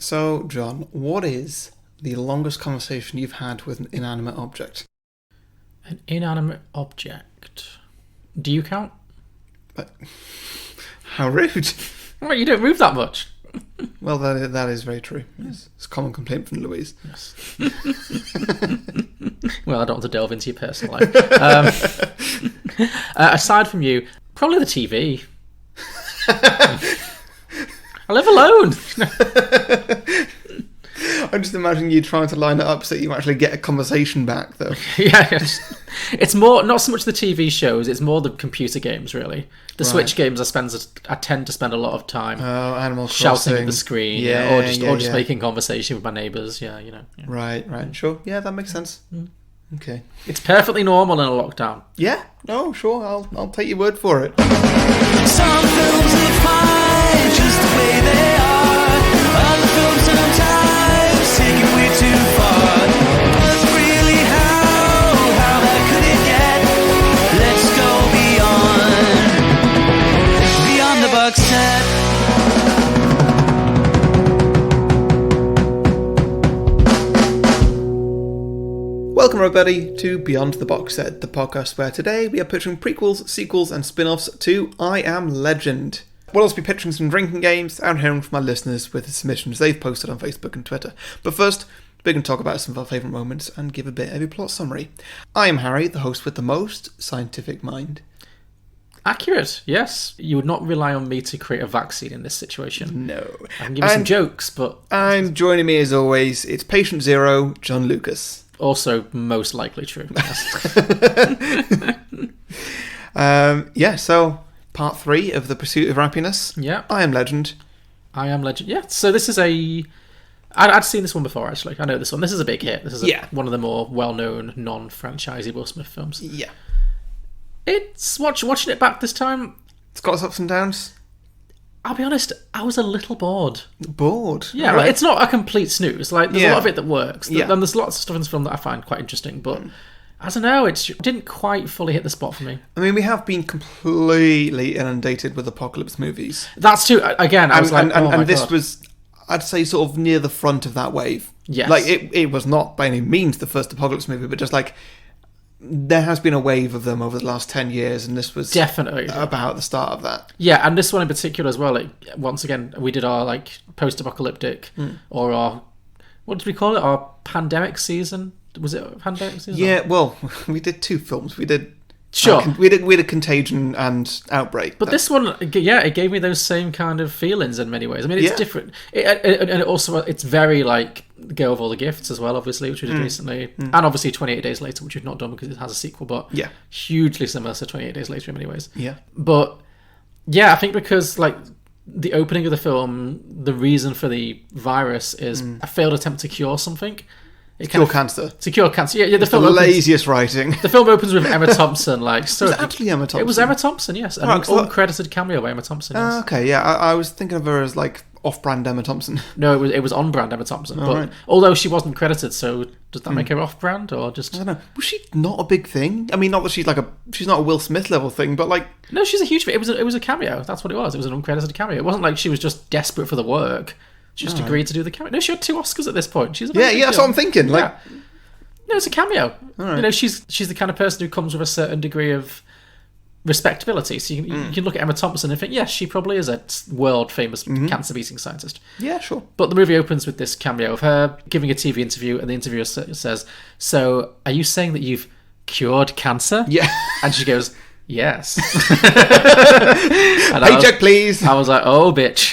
So, John, what is the longest conversation you've had with an inanimate object? An inanimate object. Do you count? But how rude. Well, you don't move that much. Well, that is very true. Yes. It's a common complaint from Louise. Yes. Well, I don't want to delve into your personal life. Aside from you, probably the TV. I live alone. I'm just imagining you trying to line it up so you actually get a conversation back, though. Yeah, it's more not so much the TV shows; it's more the computer games, really. The Switch games, I tend to spend a lot of time Animal shouting Crossing. at the screen, Yeah, or just making conversation with my neighbours. Yeah, you know. Yeah. Right, sure. Yeah, that makes sense. Okay, it's perfectly normal in a lockdown. Yeah, no, sure. I'll take your word for it. Some films are fine just the way they are. Other films sometimes take it way too far. But really, how bad could it get? Let's go beyond the box set. Welcome, everybody, to Beyond the Box Set, the podcast where today we are pitching prequels, sequels, and spin-offs to I Am Legend. We'll also be pitching some drinking games and hearing from our listeners with the submissions they've posted on Facebook and Twitter. But first, we're going to talk about some of our favourite moments and give a bit of a plot summary. I am Harry, the host with the most scientific mind. Accurate, yes. You would not rely on me to create a vaccine in this situation. No. I can give you some jokes, but... And joining me as always, it's Patient Zero, John Lucas. Also most likely true. Yes. So part 3 of The Pursuit of Happiness. Yeah. I Am Legend. I Am Legend. Yeah, so this is I'd seen this one before, actually. I know this one. This is a big hit. This is one of the more well-known non-franchisey Will Smith films. Yeah. It's... Watching it back this time... It's got its ups and downs. I'll be honest, I was a little bored. Bored? Yeah, right. like, it's not a complete snooze. Like, there's a lot of it that works. Yeah. And there's lots of stuff in this film that I find quite interesting, but I don't know, it didn't quite fully hit the spot for me. I mean, we have been completely inundated with apocalypse movies. That's too... Again, I was and this was, I'd say, sort of near the front of that wave. Yes. Like, it was not by any means the first apocalypse movie, but just like... There has been a wave of them over the last 10 years, and this was definitely about the start of that. Yeah, and this one in particular as well. Like, once again, we did our like post-apocalyptic, or our, what did we call it? Our pandemic season? Was it a pandemic season? Yeah, well, we did 2 films. We did we did Contagion and Outbreak. But this one, it gave me those same kind of feelings in many ways. I mean, it's different, and it also it's very like Girl of All the Gifts as well, obviously, which we did recently, and obviously 28 Days Later, which we've not done because it has a sequel, but hugely similar to 28 Days Later in many ways. Yeah, but I think because like the opening of the film, the reason for the virus is a failed attempt to cure something. To cure cancer. Yeah, the film laziest writing. The film opens with Emma Thompson. Like, so was it actually Emma Thompson? It was Emma Thompson, yes. An uncredited cameo by Emma Thompson. Yes. Okay, yeah. I was thinking of her as like off-brand Emma Thompson. No, it was on-brand Emma Thompson. Although she wasn't credited, so does that make her off-brand or just? I don't know. Was she not a big thing? I mean, not that she's not a Will Smith level thing, but like. No, she's a huge. It was a cameo. That's what it was. It was an uncredited cameo. It wasn't like she was just desperate for the work. She just agreed to do the cameo. No, she had 2 Oscars at this point. She's that's what I'm thinking. Like. Yeah. No, it's a cameo. Right. You know, she's the kind of person who comes with a certain degree of respectability. So you can look at Emma Thompson and think, yes, she probably is a world-famous cancer-beating scientist. Yeah, sure. But the movie opens with this cameo of her giving a TV interview, and the interviewer says, "So, are you saying that you've cured cancer?" Yeah. And she goes, "Yes." Paycheck, please. I was like, "Oh, bitch,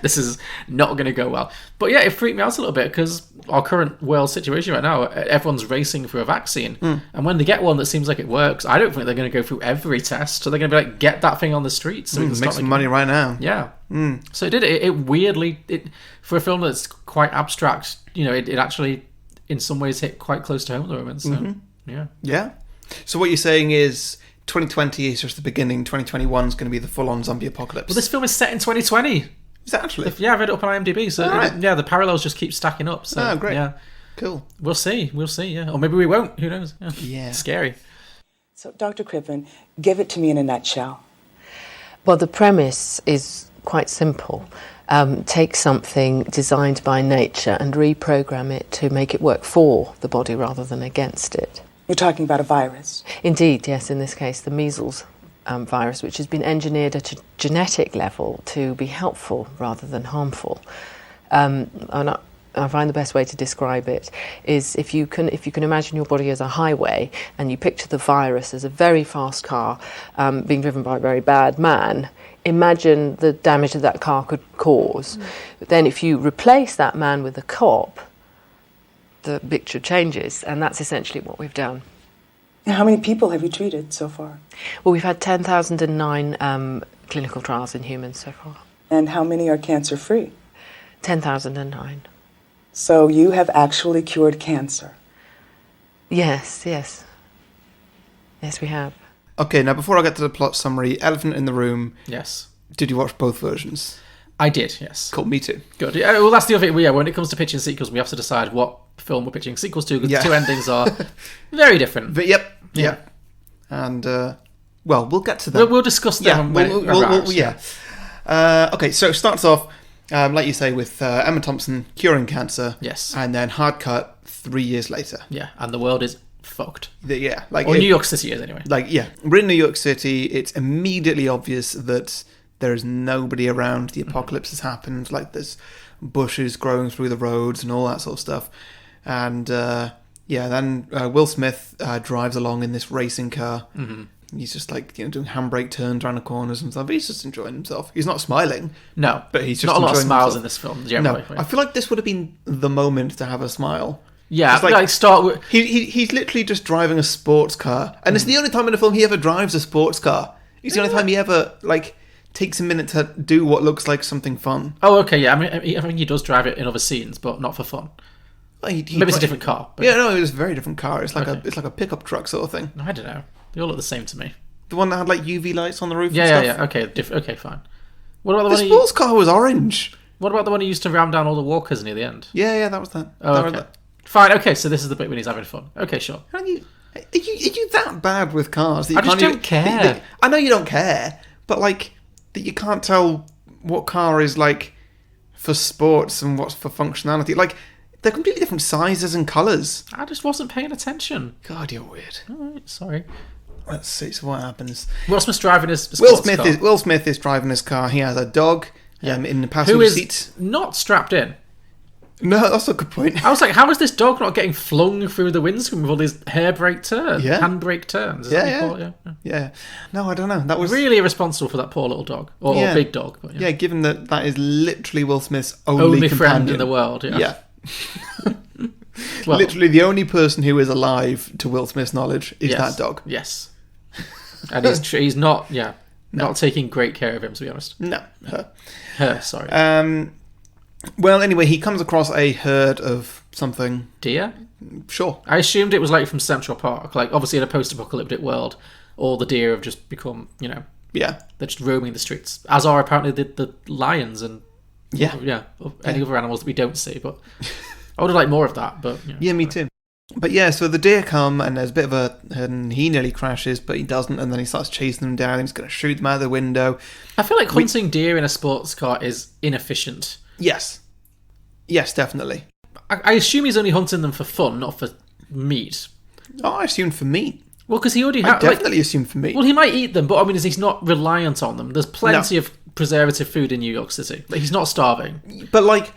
this is not going to go well." But yeah, it freaked me out a little bit because our current world situation right now, everyone's racing for a vaccine, and when they get one that seems like it works, I don't think they're going to go through every test. So they're going to be like, "Get that thing on the streets, so we can make some money right now." Yeah. So it did. It weirdly, for a film that's quite abstract, you know, it actually, in some ways, hit quite close to home at the moment. So yeah. So what you're saying is 2020 is just the beginning. 2021 is going to be the full-on zombie apocalypse. Well, this film is set in 2020. Is that actually? Yeah, I read it up on IMDb. So the parallels just keep stacking up. So, great. Yeah, cool. We'll see. Yeah, or maybe we won't. Who knows? Yeah. Scary. So, Dr. Crippen, give it to me in a nutshell. Well, the premise is quite simple. take something designed by nature and reprogram it to make it work for the body rather than against it. You're talking about a virus. Indeed, yes, in this case, the measles virus, which has been engineered at a genetic level to be helpful rather than harmful. And I find the best way to describe it is if you can imagine your body as a highway and you picture the virus as a very fast car being driven by a very bad man, imagine the damage that car could cause. But then if you replace that man with a cop, the picture changes, and that's essentially what we've done. How many people have you treated so far? Well, we've had 10,009 clinical trials in humans so far. And how many are cancer-free? 10,009. So you have actually cured cancer. Yes, we have. Okay, now before I get to the plot summary, elephant in the room. Yes. Did you watch both versions? I did, yes. Cool, me too. Good. Yeah, well, that's the other thing. Yeah, when it comes to pitching sequels, we have to decide what film we're pitching sequels to, because the two endings are very different. But yep. And, well, we'll get to them. We'll discuss them when it arrives. Okay, so it starts off, like you say, with Emma Thompson curing cancer. Yes. And then hard cut 3 years later. Yeah, and the world is fucked. Or New York City is, anyway. We're in New York City. It's immediately obvious that there is nobody around. The apocalypse has happened. Like, there's bushes growing through the roads and all that sort of stuff. And, then Will Smith drives along in this racing car. Mm-hmm. He's just doing handbrake turns around the corners and stuff. He's just enjoying himself. He's not smiling. No, but he's just not a lot of smiles himself. in this film. Generally. No, I feel like this would have been the moment to have a smile. Yeah, start with... He's literally just driving a sports car. And it's the only time in the film he ever drives a sports car. It's the only time he ever, takes a minute to do what looks like something fun. Oh, okay, yeah. I mean, he does drive it in other scenes, but not for fun. Maybe it's a different car. But... Yeah, no, it was a very different car. It's like a pickup truck sort of thing. I don't know. They all look the same to me. The one that had UV lights on the roof. Yeah. Okay, fine. What about the sports car was orange. What about the one he used to ram down all the walkers near the end? Yeah, that was that. Oh, okay. Fine. Okay, so this is the bit when he's having fun. Okay, sure. Are you that bad with cars? I just don't care. I know you don't care, but that you can't tell what car is for sports and what's for functionality. They're completely different sizes and colours. I just wasn't paying attention. God, you're weird. All right, sorry. Let's see. So what happens? Will Smith's driving his Will Smith is driving his car. He has a dog in the passenger seat. Not strapped in. No, that's a good point. I was like, how is this dog not getting flung through the windscreen with all these handbrake turns? Yeah. No, I don't know. That was really irresponsible for that poor little dog or big dog. But, yeah, given that is literally Will Smith's only friend in the world. Yeah. Well, literally the only person who is alive to Will Smith's knowledge is that dog. Yes. And he's not taking great care of him, to be honest. No, her. Sorry. Well, anyway, he comes across a herd of something. Deer? Sure. I assumed it was from Central Park. Obviously in a post-apocalyptic world, all the deer have just become, they're just roaming the streets. As are apparently the lions and any other animals that we don't see. But I would have liked more of that. But yeah, me too. But so the deer come and there's a bit of and he nearly crashes, but he doesn't, and then he starts chasing them down. He's going to shoot them out of the window. I feel like hunting deer in a sports car is inefficient. Yes, definitely. I assume he's only hunting them for fun, not for meat. Oh, I assumed for meat. Well, because he already I definitely assumed for meat. Well, he might eat them, but I mean, he's not reliant on them. There's plenty of preservative food in New York City. He's not starving. But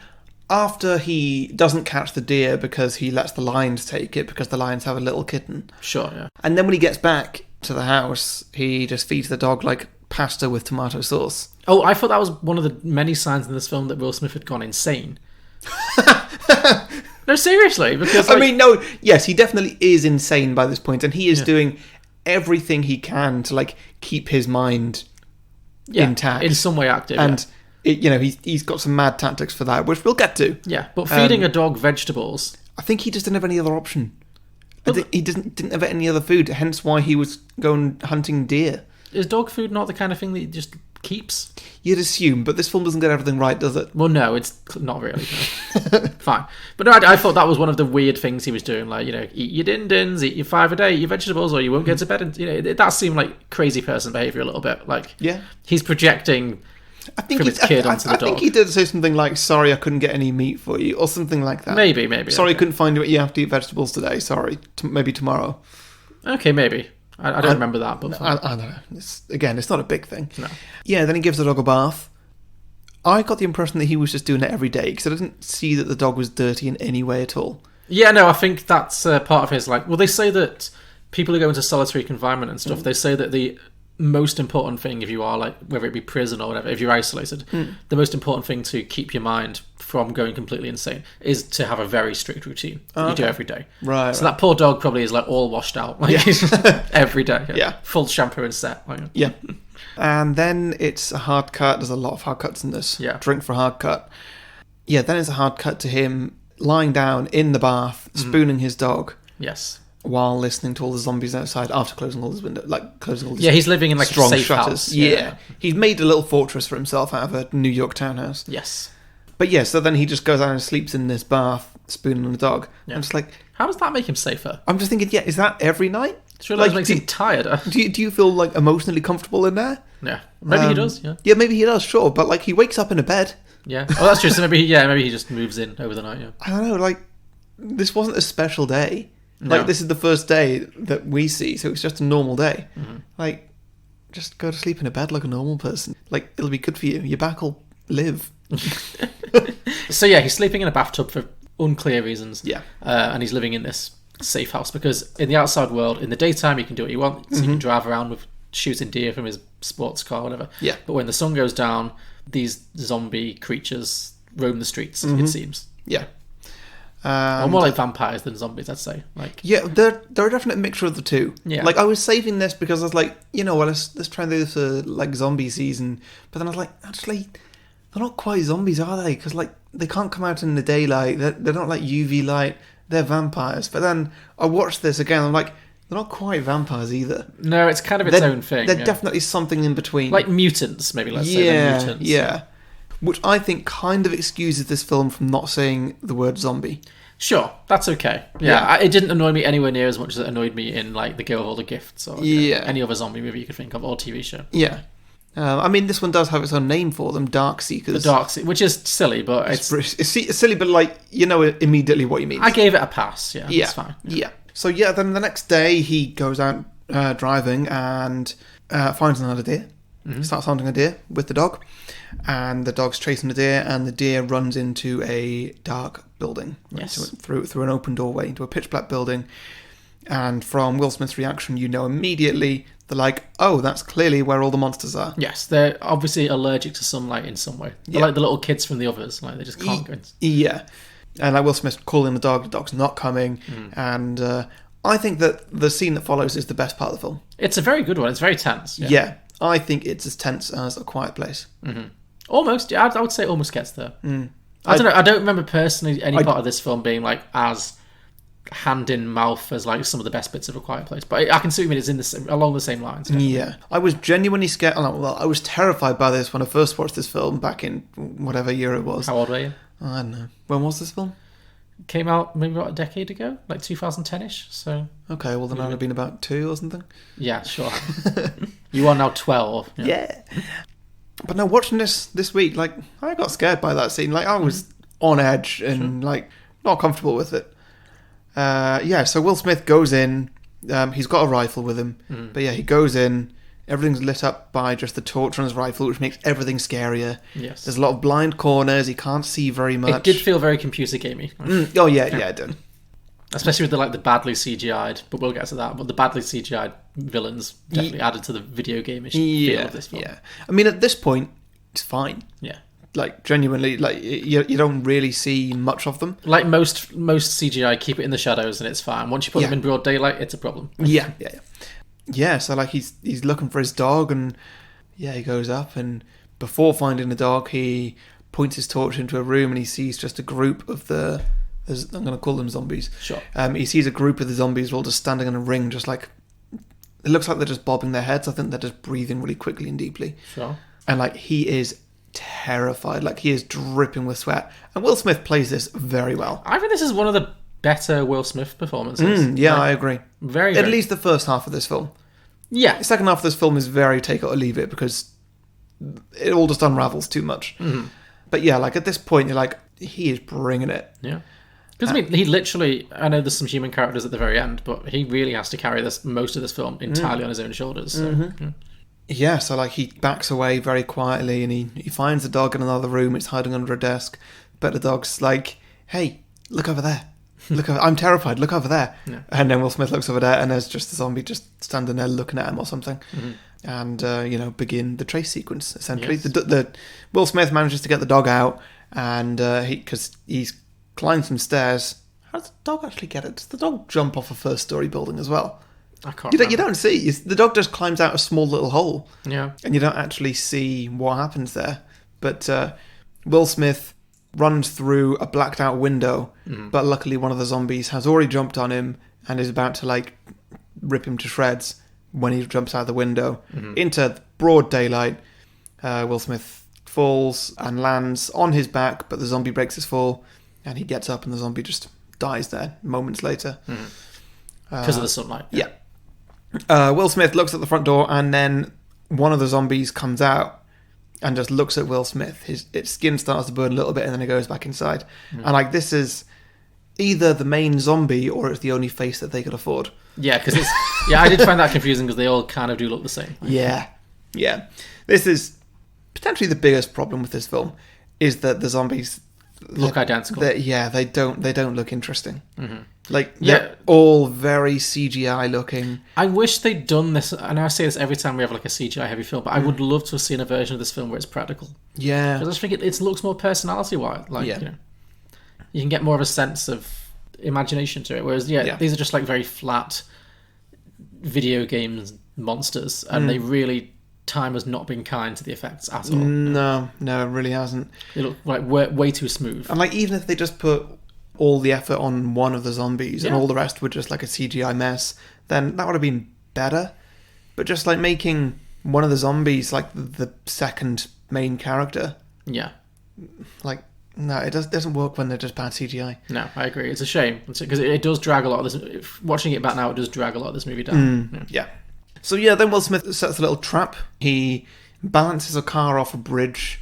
after he doesn't catch the deer because he lets the lions take it because the lions have a little kitten. Sure, yeah. And then when he gets back to the house, he just feeds the dog pasta with tomato sauce. Oh, I thought that was one of the many signs in this film that Will Smith had gone insane. No, seriously, because yes, he definitely is insane by this point, and he is doing everything he can to keep his mind intact, in some way active, and he's got some mad tactics for that, which we'll get to. Yeah, but feeding a dog vegetables, I think he just didn't have any other option. He didn't have any other food, hence why he was going hunting deer. Is dog food not the kind of thing that he just keeps? You'd assume, but this film doesn't get everything right, does it? Well, no, it's not really. No. Fine. But no, I thought that was one of the weird things he was doing, eat your din-dins, eat your 5 a day, eat your vegetables, or you won't get to bed. And, that seemed like crazy person behaviour a little bit. He's projecting I think from its kid onto the I dog. think he did say something like, "Sorry, I couldn't get any meat for you," or something like that. Maybe. Sorry, okay. couldn't find you. You have to eat vegetables today. Sorry, maybe tomorrow. Okay, maybe. I don't remember that, but I don't know. It's not a big thing. No. Yeah, then he gives the dog a bath. I got the impression that he was just doing it every day because I didn't see that the dog was dirty in any way at all. Yeah, no, I think that's part of his, like... Well, they say that people who go into solitary confinement and stuff, they say that the most important thing, if you are, like, whether it be prison or whatever, if you're isolated, the most important thing to keep your mind from going completely insane is to have a very strict routine that you do every day. Right. So that poor dog probably is, like, all washed out, like, every day. Yeah. Full shampoo and set. Like, Yeah. And then it's a hard cut. There's a lot of hard cuts in this. Yeah. Drink for hard cut. Yeah, then it's a hard cut to him lying down in the bath, spooning his dog Yes. while listening to all the zombies outside after closing all his windows, closing all his Yeah, he's living in, like, a strong safe shutters. house. Yeah. He's made a little fortress for himself out of a New York townhouse. Yes. But yeah, so then he just goes out and sleeps in this bath, spooning the dog. Yeah. I'm just like, How does that make him safer? I'm just thinking, yeah, is that every night? Sure, that Like, makes do- him tired. Do you feel like emotionally comfortable in there? Yeah. Maybe he does, yeah. Yeah, maybe he does, sure. But like he wakes up in a bed. Yeah. Oh, that's true. So maybe he just moves in over the night, yeah. I don't know, like this wasn't a special day. No. Like this is the first day that we see, so it's just a normal day. Mm-hmm. Like just go to sleep in a bed like a normal person. Like it'll be good for you. Your back will live. So yeah, he's sleeping in a bathtub for unclear reasons. Yeah. And he's living in this safe house because in the outside world, in the daytime, he can do what he wants. So he can drive around with shooting deer from his sports car, whatever. Yeah. But when the sun goes down, these zombie creatures roam the streets. It seems. Yeah. Or more like vampires than zombies, I'd say. Like, Yeah, they're a definite mixture of the two. Yeah. Like I was saving this because I was like, you know what, let's try and do this for like zombie season. But then I was like, actually, they're not quite zombies, are they? Because like they can't come out in the daylight. They're not like UV light. They're vampires. But then I watched this again. I'm like, they're not quite vampires either. no, it's kind of its own thing. They're yeah. definitely something in between. like mutants, maybe. Let's say they're mutants. Yeah. Which I think kind of excuses this film from not saying the word zombie. Sure, that's okay. Yeah, it didn't annoy me anywhere near as much as it annoyed me in like The Girl with All the Gifts or any other zombie movie you could think of or TV show. Yeah. I mean, this one does have its own name for them, Dark Seekers. The Dark Sea, which is silly, but It's silly, but like you know immediately what you mean. I gave it a pass. Yeah, yeah, it's fine. Yeah. So yeah, then the next day he goes out driving and finds another deer. Starts hunting a deer with the dog, and the dog's chasing the deer, and the deer runs into a dark building. Right? Yes. So through an open doorway into a pitch black building. And from Will Smith's reaction, you know immediately they're like, "Oh, that's clearly where all the monsters are." Yes, they're obviously allergic to sunlight in some way. They're like the little kids from the others. Like they just can't go in. Yeah. And like Will Smith calling the dog's not coming, and I think that the scene that follows is the best part of the film. It's a very good one. It's very tense. Yeah, Yeah, I think it's as tense as A Quiet Place. almost. Yeah, I would say it almost gets there. I don't know. I don't remember personally any part of this film being like as hand in mouth as like some of the best bits of A Quiet Place, but I can see what you mean. It's in along the same lines. Definitely. Yeah, I was genuinely scared. Well, I was terrified by this when I first watched this film back in whatever year it was. How old were you? I don't know. When was this film? Came out maybe about a decade ago, like 2010ish. So Okay, well then I'd have been about 2 or something. yeah, sure. You are now 12. Yeah. But no, watching this week, like I got scared by that scene. Like I was on edge and like not comfortable with it. Yeah, so Will Smith goes in. He's got a rifle with him, but yeah, he goes in. Everything's lit up by just the torch on his rifle, which makes everything scarier. Yes. There's a lot of blind corners. He can't see very much. It did feel very computer gamey. Oh yeah, it did. Especially with the badly CGI'd, but we'll get to that. But the badly CGI'd villains definitely added to the video game-ish feel of this film. Yeah. I mean, at this point, it's fine. Yeah. Like genuinely, like you don't really see much of them. Like most CGI, keep it in the shadows and it's fine. Once you put them in broad daylight, it's a problem. Yeah. Yeah, so like he's looking for his dog, and yeah, he goes up, and before finding the dog, he points his torch into a room, and he sees just a group of I'm going to call them zombies. Sure. He sees a group of the zombies all just standing in a ring, just like it looks like they're just bobbing their heads. I think they're just breathing really quickly and deeply. Sure. And like he is terrified, like he is dripping with sweat, and Will Smith plays this very well. I think this is one of the better Will Smith performances. Yeah, I agree. Very, At least the first half of this film. Yeah. The second half of this film is very take it or leave it because it all just unravels too much. But yeah, like at this point, you're like, he is bringing it. Yeah. Because, I mean, he literally... I know there's some human characters at the very end, but he really has to carry most of this film entirely on his own shoulders. So, Yeah, so like he backs away very quietly and he finds the dog in another room. It's hiding under a desk. But the dog's like, hey, look over there. I'm terrified. Look over there. Yeah. And then Will Smith looks over there and there's just the zombie just standing there looking at him or something. And, begin the chase sequence, essentially. Yes. The Will Smith manages to get the dog out and because he's climbed some stairs. How does the dog actually get it? Does the dog jump off a first-story building as well? I can't You don't see. The dog just climbs out a small little hole. Yeah. And you don't actually see what happens there. But Will Smith runs through a blacked out window, but luckily one of the zombies has already jumped on him and is about to like rip him to shreds when he jumps out the window into broad daylight. Will Smith falls and lands on his back, but the zombie breaks his fall and he gets up and the zombie just dies there moments later. Because of the sunlight. Yeah. Will Smith looks at the front door and then one of the zombies comes out and just looks at Will Smith. Its skin starts to burn a little bit and then it goes back inside. And like this is either the main zombie or it's the only face that they could afford. Yeah, because it's... Yeah, I did find that confusing because they all kind of do look the same. Yeah. This is potentially the biggest problem with this film is that the zombies Look identical. They don't look interesting. Like Yeah. they're all very CGI looking. I wish they'd done this, and I say this every time we have like a CGI heavy film, but I would love to have seen a version of this film where it's practical. Yeah. Because I just think it looks more personality-wise. Like, Yeah. You can get more of a sense of imagination to it. Whereas, these are just like very flat video games monsters, and they really... Time has not been kind to the effects at all. No, it really hasn't. They look like way too smooth. And like even if they just put all the effort on one of the zombies and Yeah. all the rest were just like a CGI mess, then that would have been better. But just like making one of the zombies like the second main character, Yeah. like no, it doesn't work when they're just bad CGI. No, I agree. It's a shame because it does drag a lot of this. Watching it back now, it does drag a lot of this movie down. Yeah. So yeah, then Will Smith sets a little trap. He balances a car off a bridge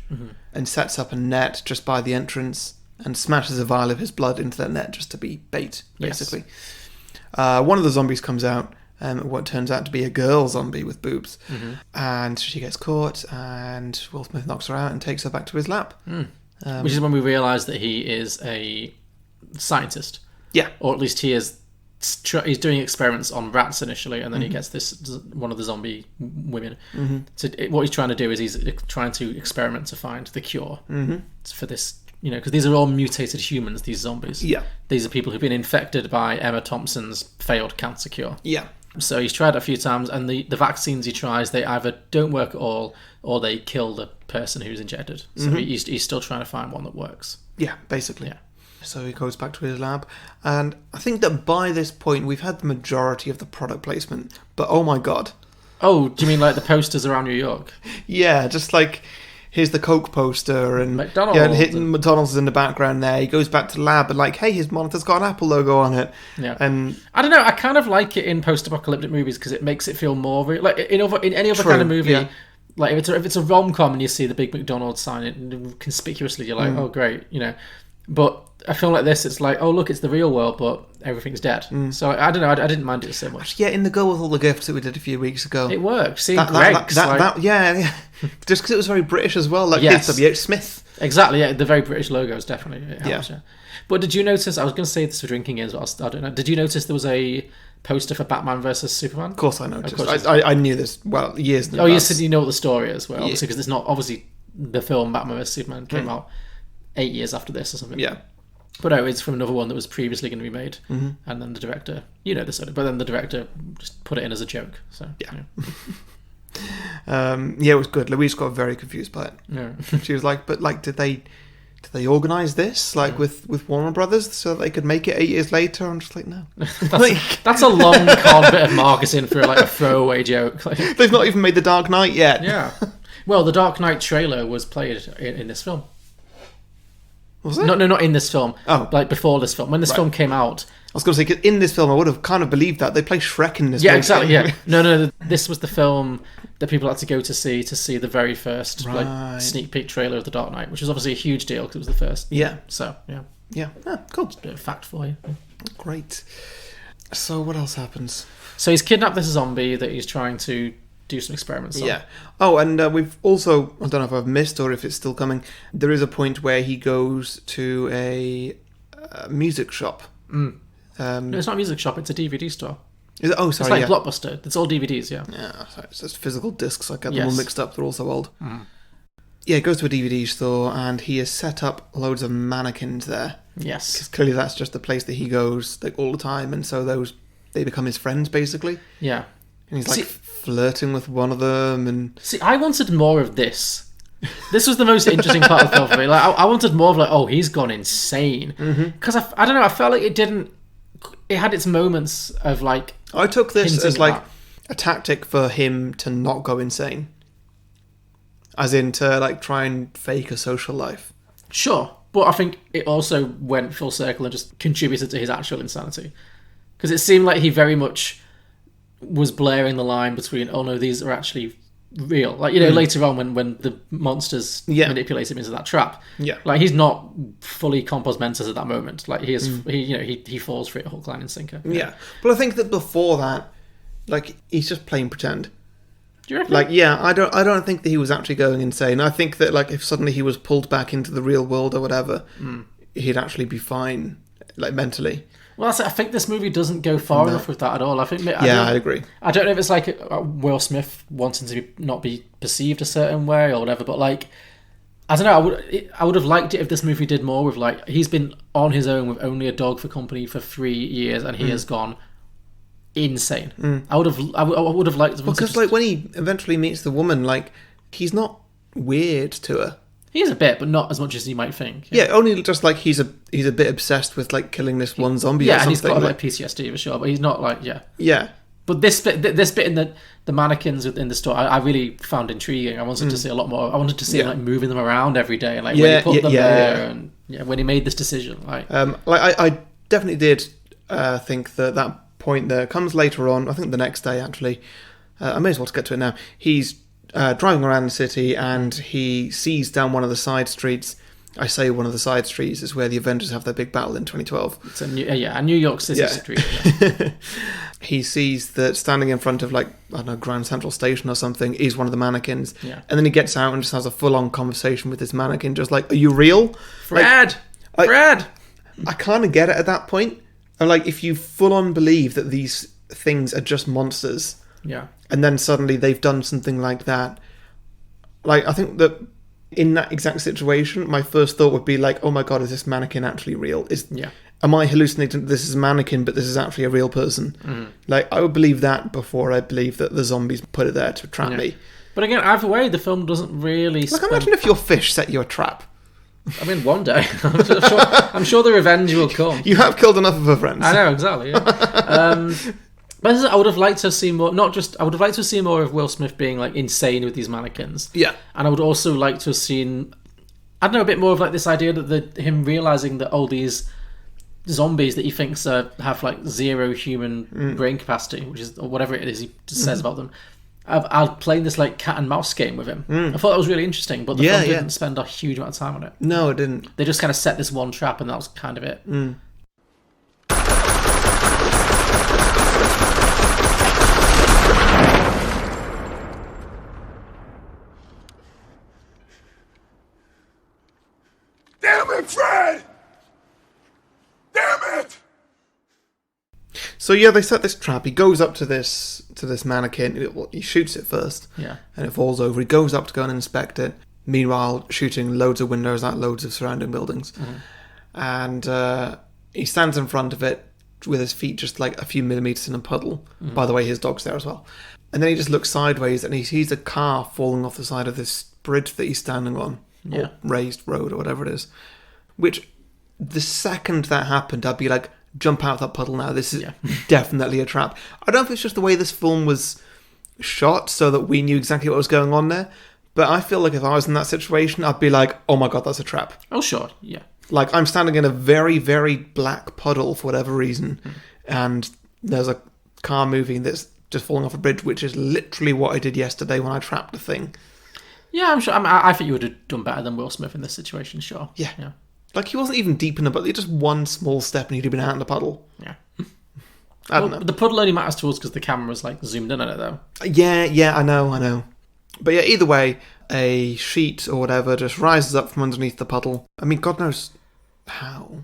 and sets up a net just by the entrance and smashes a vial of his blood into that net just to be bait, basically. Yes. One of the zombies comes out, what turns out to be a girl zombie with boobs. And she gets caught and Will Smith knocks her out and takes her back to his lab. Which is when we realise that he is a scientist. Yeah. Or at least he is... He's doing experiments on rats initially, and then he gets one of the zombie women. So what he's trying to do is he's trying to experiment to find the cure for this, because these are all mutated humans, these zombies. Yeah. These are people who've been infected by Emma Thompson's failed cancer cure. Yeah. So he's tried it a few times, and the vaccines he tries, they either don't work at all, or they kill the person who's injected. So he's still trying to find one that works. Yeah, basically. Yeah. So he goes back to his lab, and I think that by this point we've had the majority of the product placement, but oh my god. Oh, do you mean like the posters around New York? Yeah, just like, here's the Coke poster, and McDonald's. Yeah, and McDonald's is in the background there. He goes back to the lab, and like, hey, his monitor's got an Apple logo on it. Yeah. And I don't know, I kind of like it in post-apocalyptic movies because it makes it feel more real. Like, in any other kind of movie... Yeah. Like, if it's a rom-com and you see the big McDonald's sign, it conspicuously, you're like, oh, great, But I feel like this, it's like, oh, look, it's the real world, but everything's dead. So I don't know, I didn't mind it so much. Yeah, in the Girl with All the Gifts that we did a few weeks ago. It worked. Seeing Greg's, yeah. Just because it was very British as well, like Yes. W.H. Smith. Exactly, yeah, the very British logos, definitely. It Yeah. helps, yeah. But did you notice, I was going to say this for drinking games, but I don't know. Did you notice there was a poster for Batman versus Superman? Of course I noticed. Of course. I knew this, years in Oh, you advance. said you know what the story is, well, Yeah. obviously, because it's not, obviously, the film Batman vs Superman came out 8 years after this or something. Yeah. But no, it's from another one that was previously going to be made, and then the director, this, but then the director just put it in as a joke. So Yeah. It was good. Louise got very confused by it. Yeah. She was like, "But like, did they organise this with Warner Brothers so that they could make it 8 years later?" I'm just like, no. That's a long con bit of marketing for like a throwaway joke. Like, They've not even made The Dark Knight yet. yeah. Well, the Dark Knight trailer was played in this film. Was it? No, not in this film. Oh. Like before this film. When this film came out. I was going to say, 'cause in this film, I would have kind of believed that. They play Shrek in this Yeah, film. exactly, yeah. No, this was the film that people had to go to see the very first like sneak peek trailer of The Dark Knight, which was obviously a huge deal because it was the first. Yeah. So, yeah. Yeah. Ah, cool. Bit of fact for you. Great. So what else happens? So he's kidnapped this zombie that he's trying to do some experiments on. Yeah. Oh, and we've also, I don't know if I've missed or if it's still coming, there is a point where he goes to a music shop. No, it's not a music shop, it's a DVD store. Is it? Oh, It's sorry, like yeah. Blockbuster. It's all DVDs, yeah. Yeah, sorry, it's just physical discs. I get them Yes. all mixed up. They're all so old. Yeah, he goes to a DVD store and he has set up loads of mannequins there. Yes. Because clearly that's just the place that he goes like all the time, and so they become his friends basically. Yeah. And he's like See- flirting with one of them, and See, I wanted more of this. This was the most interesting part of the film for me. Like, I wanted more of like, oh, he's gone insane. Because I don't know, I felt like it didn't. It had its moments of like. I took this hinting as at like that. a tactic for him to not go insane, as in to like try and fake a social life. Sure, but I think it also went full circle and just contributed to his actual insanity. Because it seemed like he very much was blurring the line between, oh no, these are actually real. Like, you know, later on when the monsters manipulate him into that trap. Yeah. Like, he's not fully compos mentis at that moment. Like, he falls for it hook, line and sinker. Yeah. But I think that before that, like, he's just playing pretend. Do you reckon? Like, yeah, I don't think that he was actually going insane. I think that, like, if suddenly he was pulled back into the real world or whatever, he'd actually be fine, like, mentally. Well, that's it. I think this movie doesn't go far enough with that at all. I think. I agree. I don't know if it's like Will Smith wanting to not be perceived a certain way or whatever, but like, I don't know. I would have liked it if this movie did more with like, he's been on his own with only a dog for company for 3 years and he has gone insane. I would have liked them Because, like, when he eventually meets the woman, like, he's not weird to her. he is a bit, but not as much as you might think. Yeah, only just like he's a bit obsessed with like killing this one zombie. Yeah, or and something. he's got like PTSD for sure, but he's not like yeah. But this bit in the mannequins in the store, I really found intriguing. I wanted to see a lot more. I wanted to see him like moving them around every day, and like when he put them there, and when he made this decision. Like I definitely did think that point there comes later on. I think the next day actually. I may as well get to it now. He's driving around the city and he sees down one of the side streets. I say one of the side streets is where the Avengers have their big battle in 2012. it's a New York City street. Yeah. He sees that standing in front of, like, I don't know, Grand Central Station or something is one of the mannequins. Yeah. And then he gets out and just has a full-on conversation with this mannequin, just like, are you real? Fred! Fred! I kind of get it at that point. And, like, if you full-on believe that these things are just monsters, Yeah. and then suddenly they've done something like that, like, I think that in that exact situation, my first thought would be like, oh my god, is this mannequin actually real? Am I hallucinating that this is a mannequin, but this is actually a real person? Like, I would believe that before I believe that the zombies put it there to trap me. But again, either way, the film doesn't really. Like, imagine if your fish set you a trap. I mean, one day. I'm sure the revenge will come. You have killed enough of her friends. I know, exactly. Yeah. But I would have liked to see more. I would have liked to see more of Will Smith being like insane with these mannequins. Yeah. And I would also like to have seen, I don't know, a bit more of like this idea that him realizing that all these zombies that he thinks have like zero human brain capacity, which is, or whatever it is he says about them. I'll play this like cat and mouse game with him. I thought that was really interesting, but the film didn't spend a huge amount of time on it. No, it didn't. They just kind of set this one trap, and that was kind of it. Damn it, Fred! Damn it! So yeah, they set this trap. He goes up to this mannequin. He shoots it first. Yeah. And it falls over. He goes up to go and inspect it. Meanwhile, shooting loads of windows at loads of surrounding buildings. And he stands in front of it with his feet just like a few millimeters in a puddle. By the way, his dog's there as well. And then he just looks sideways and he sees a car falling off the side of this bridge that he's standing on. Yeah. Or raised road or whatever it is. Which, the second that happened, I'd be like, jump out of that puddle now. This is definitely a trap. I don't know if it's just the way this film was shot so that we knew exactly what was going on there. But I feel like if I was in that situation, I'd be like, oh my god, that's a trap. Oh, sure. Yeah. Like, I'm standing in a very, very black puddle for whatever reason, and there's a car moving that's just falling off a bridge, which is literally what I did yesterday when I trapped the thing. Yeah, I'm sure. I think you would have done better than Will Smith in this situation, sure. Yeah. Yeah. Like, he wasn't even deep in the puddle. Just one small step and he'd have been out in the puddle. Yeah. I don't know. The puddle only matters to us because the camera's, like, zoomed in on it, though. Yeah, I know. But yeah, either way, a sheet or whatever just rises up from underneath the puddle. I mean, God knows how.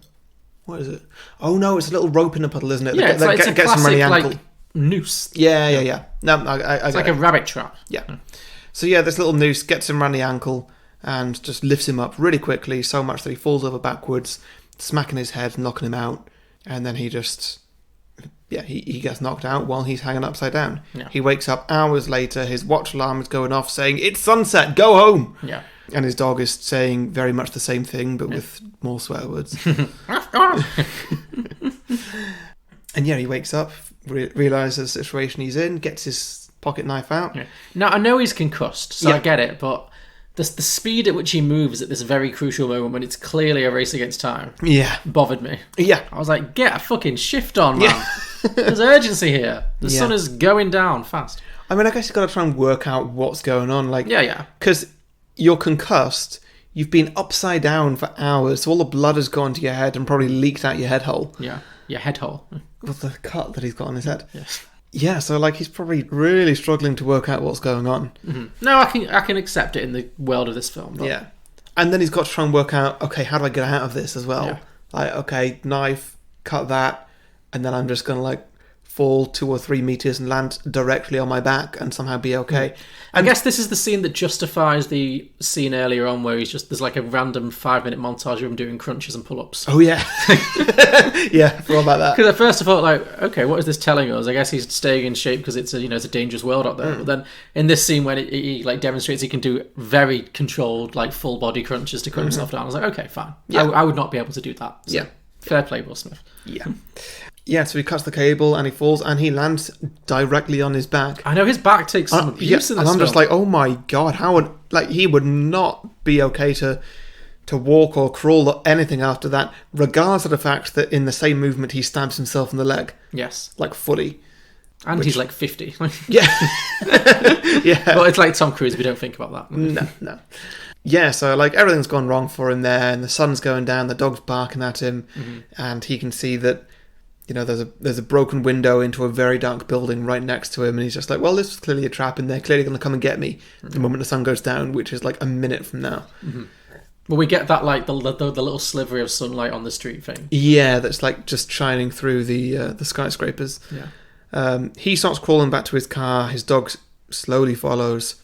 What is it? Oh, no, it's a little rope in the puddle, isn't it? Yeah, it's a gets him around classic, the ankle. like, noose. Yeah. No, I It's like a rabbit trap. Yeah. So yeah, this little noose gets him around the ankle and just lifts him up really quickly, so much that he falls over backwards, smacking his head, knocking him out, and then he just... Yeah, he gets knocked out while he's hanging upside down. Yeah. He wakes up hours later, his watch alarm is going off saying, "It's sunset, go home!" Yeah. And his dog is saying very much the same thing, but with more swear words. And yeah, he wakes up, realises the situation he's in, gets his pocket knife out. Yeah. Now, I know he's concussed, so Yeah. I get it, but the speed at which he moves at this very crucial moment when it's clearly a race against time Yeah. bothered me. Yeah. I was like, get a fucking shift on, man. There's urgency here. The sun is going down fast. I mean, I guess you've got to try and work out what's going on. Like, Yeah. Because you're concussed, you've been upside down for hours, so all the blood has gone to your head and probably leaked out your head hole. Yeah. Your head hole. With the cut that he's got on his head. Yes. Yeah, so like he's probably really struggling to work out what's going on. Mm-hmm. No, I can accept it in the world of this film. But... Yeah. And then he's got to try and work out, okay, how do I get out of this as well? Yeah. Like, okay, knife, cut that, and then I'm just going to like fall 2 or 3 meters and land directly on my back and somehow be okay. I guess this is the scene that justifies the scene earlier on where there's like a random 5-minute montage of him doing crunches and pull-ups. Oh, yeah. Yeah, I forgot about that. Because at first I thought, like, okay, what is this telling us? I guess he's staying in shape because it's a dangerous world out there. But then in this scene when he like demonstrates he can do very controlled, like, full body crunches to cut himself down, I was like, okay, fine. Yeah. I would not be able to do that. So, Yeah. Fair play, Will Smith. Yeah. Yeah, so he cuts the cable and he falls and he lands directly on his back. I know his back takes some abuse in this and I'm just film. like, oh my God, how would... Like, he would not be okay to walk or crawl or anything after that, regardless of the fact that in the same movement he stabs himself in the leg. Yes. Like, fully. And he's like 50. Yeah. Yeah. Well, it's like Tom Cruise. We don't think about that. No. Yeah, so like everything's gone wrong for him there, and the sun's going down, the dog's barking at him, and he can see that, you know, there's a broken window into a very dark building right next to him, and he's just like, well, this is clearly a trap, and they're clearly going to come and get me the moment the sun goes down, which is like a minute from now. Well, we get that like the little sliver of sunlight on the street thing. Yeah, that's like just shining through the skyscrapers. Yeah. He starts crawling back to his car. His dog slowly follows,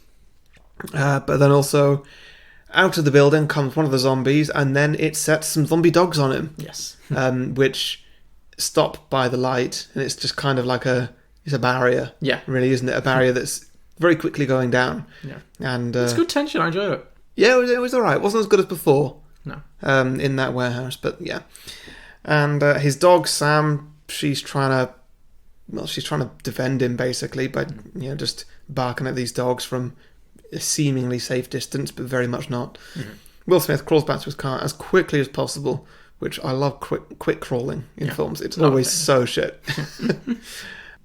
but then also out of the building comes one of the zombies, and then it sets some zombie dogs on him. Yes. Which stop by the light, and it's just kind of like it's a barrier. Yeah. Really, isn't it? A barrier that's very quickly going down. Yeah. And It's good tension. I enjoyed it. yeah, it was all right. It wasn't as good as before. No. In that warehouse, but yeah. And his dog Sam, she's trying to defend him basically by just barking at these dogs from a seemingly safe distance, but very much not. Will Smith crawls back to his car as quickly as possible, which I love. Quick crawling in films. It's always so shit.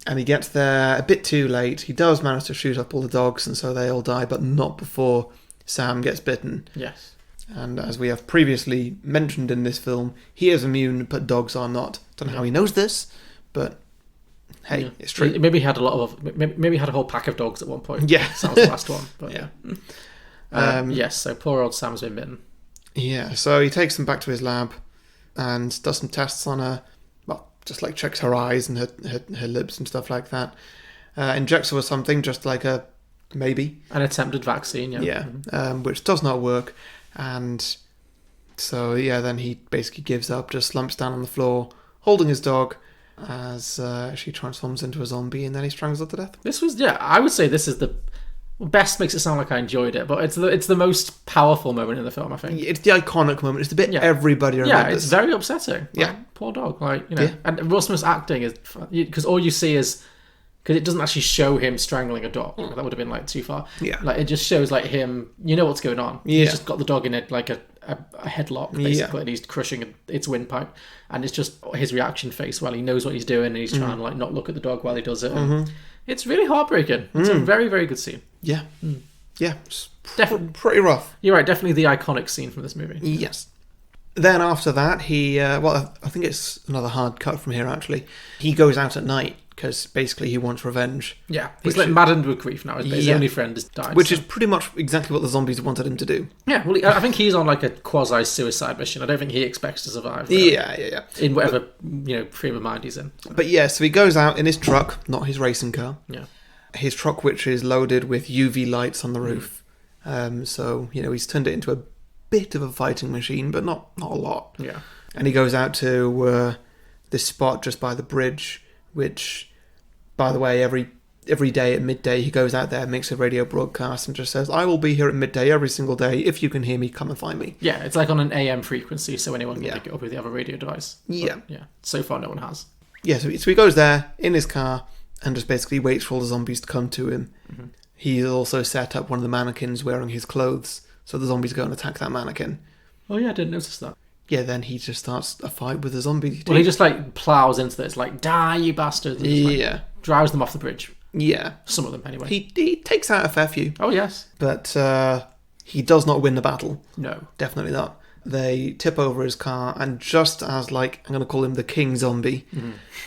And he gets there a bit too late. He does manage to shoot up all the dogs, and so they all die, but not before Sam gets bitten. Yes. And as we have previously mentioned in this film, he is immune, but dogs are not. Don't know how he knows this, but hey, it's true. Maybe he had maybe he had a whole pack of dogs at one point. Yeah. That was the last one. But yeah. yes. So poor old Sam's been bitten. Yeah, so he takes them back to his lab and does some tests on her. Well, just like checks her eyes and her lips and stuff like that. Injects her with something, just like a maybe. An attempted vaccine, yeah. Yeah, which does not work. And so, yeah, then he basically gives up, just slumps down on the floor, holding his dog as she transforms into a zombie, and then he strangles her to death. This was, I would say this is the best. Makes it sound like I enjoyed it, but it's the most powerful moment in the film, I think. It's the iconic moment. It's the bit everybody remembers. Yeah, it's very upsetting. Yeah. Like, poor dog. Like, and Will Smith's acting is, because all you see is, because it doesn't actually show him strangling a dog. That would have been like too far. Yeah. Like it just shows like him. You know what's going on. Yeah. He's just got the dog in like a a headlock, basically, and he's crushing its windpipe. And it's just his reaction face while he knows what he's doing, and he's trying to like not look at the dog while he does it. And it's really heartbreaking. It's a very, very good scene. Yeah. Yeah. It's Definitely pretty rough. You're right, definitely the iconic scene from this movie. Yes. Then after that, he, I think it's another hard cut from here, actually. He goes out at night because basically he wants revenge. Yeah, he's like maddened with grief now. His only friend has died. Which is pretty much exactly what the zombies wanted him to do. Yeah, well, I think he's on like a quasi-suicide mission. I don't think he expects to survive. Though, Yeah. in whatever, frame of mind he's in. But yeah, so he goes out in his truck, not his racing car. Yeah. His truck, which is loaded with UV lights on the roof. So, he's turned it into a bit of a fighting machine, but not a lot. Yeah. And he goes out to this spot just by the bridge, which, by the way, every day at midday he goes out there, makes a radio broadcast, and just says, "I will be here at midday every single day. If you can hear me, come and find me." Yeah, it's like on an AM frequency, so anyone can pick it up if they have a radio device. Yeah. But, so far no one has. Yeah, so he goes there in his car and just basically waits for all the zombies to come to him. Mm-hmm. He's also set up one of the mannequins wearing his clothes, so the zombies go and attack that mannequin. Oh yeah, I didn't notice that. Yeah, then he just starts a fight with the zombie. Well, he just like plows into this, like, "Die, you bastards!" And just, drives them off the bridge. Yeah, some of them anyway. He takes out a fair few. Oh yes, but he does not win the battle. No, definitely not. They tip over his car, and just as I'm going to call him the King Zombie,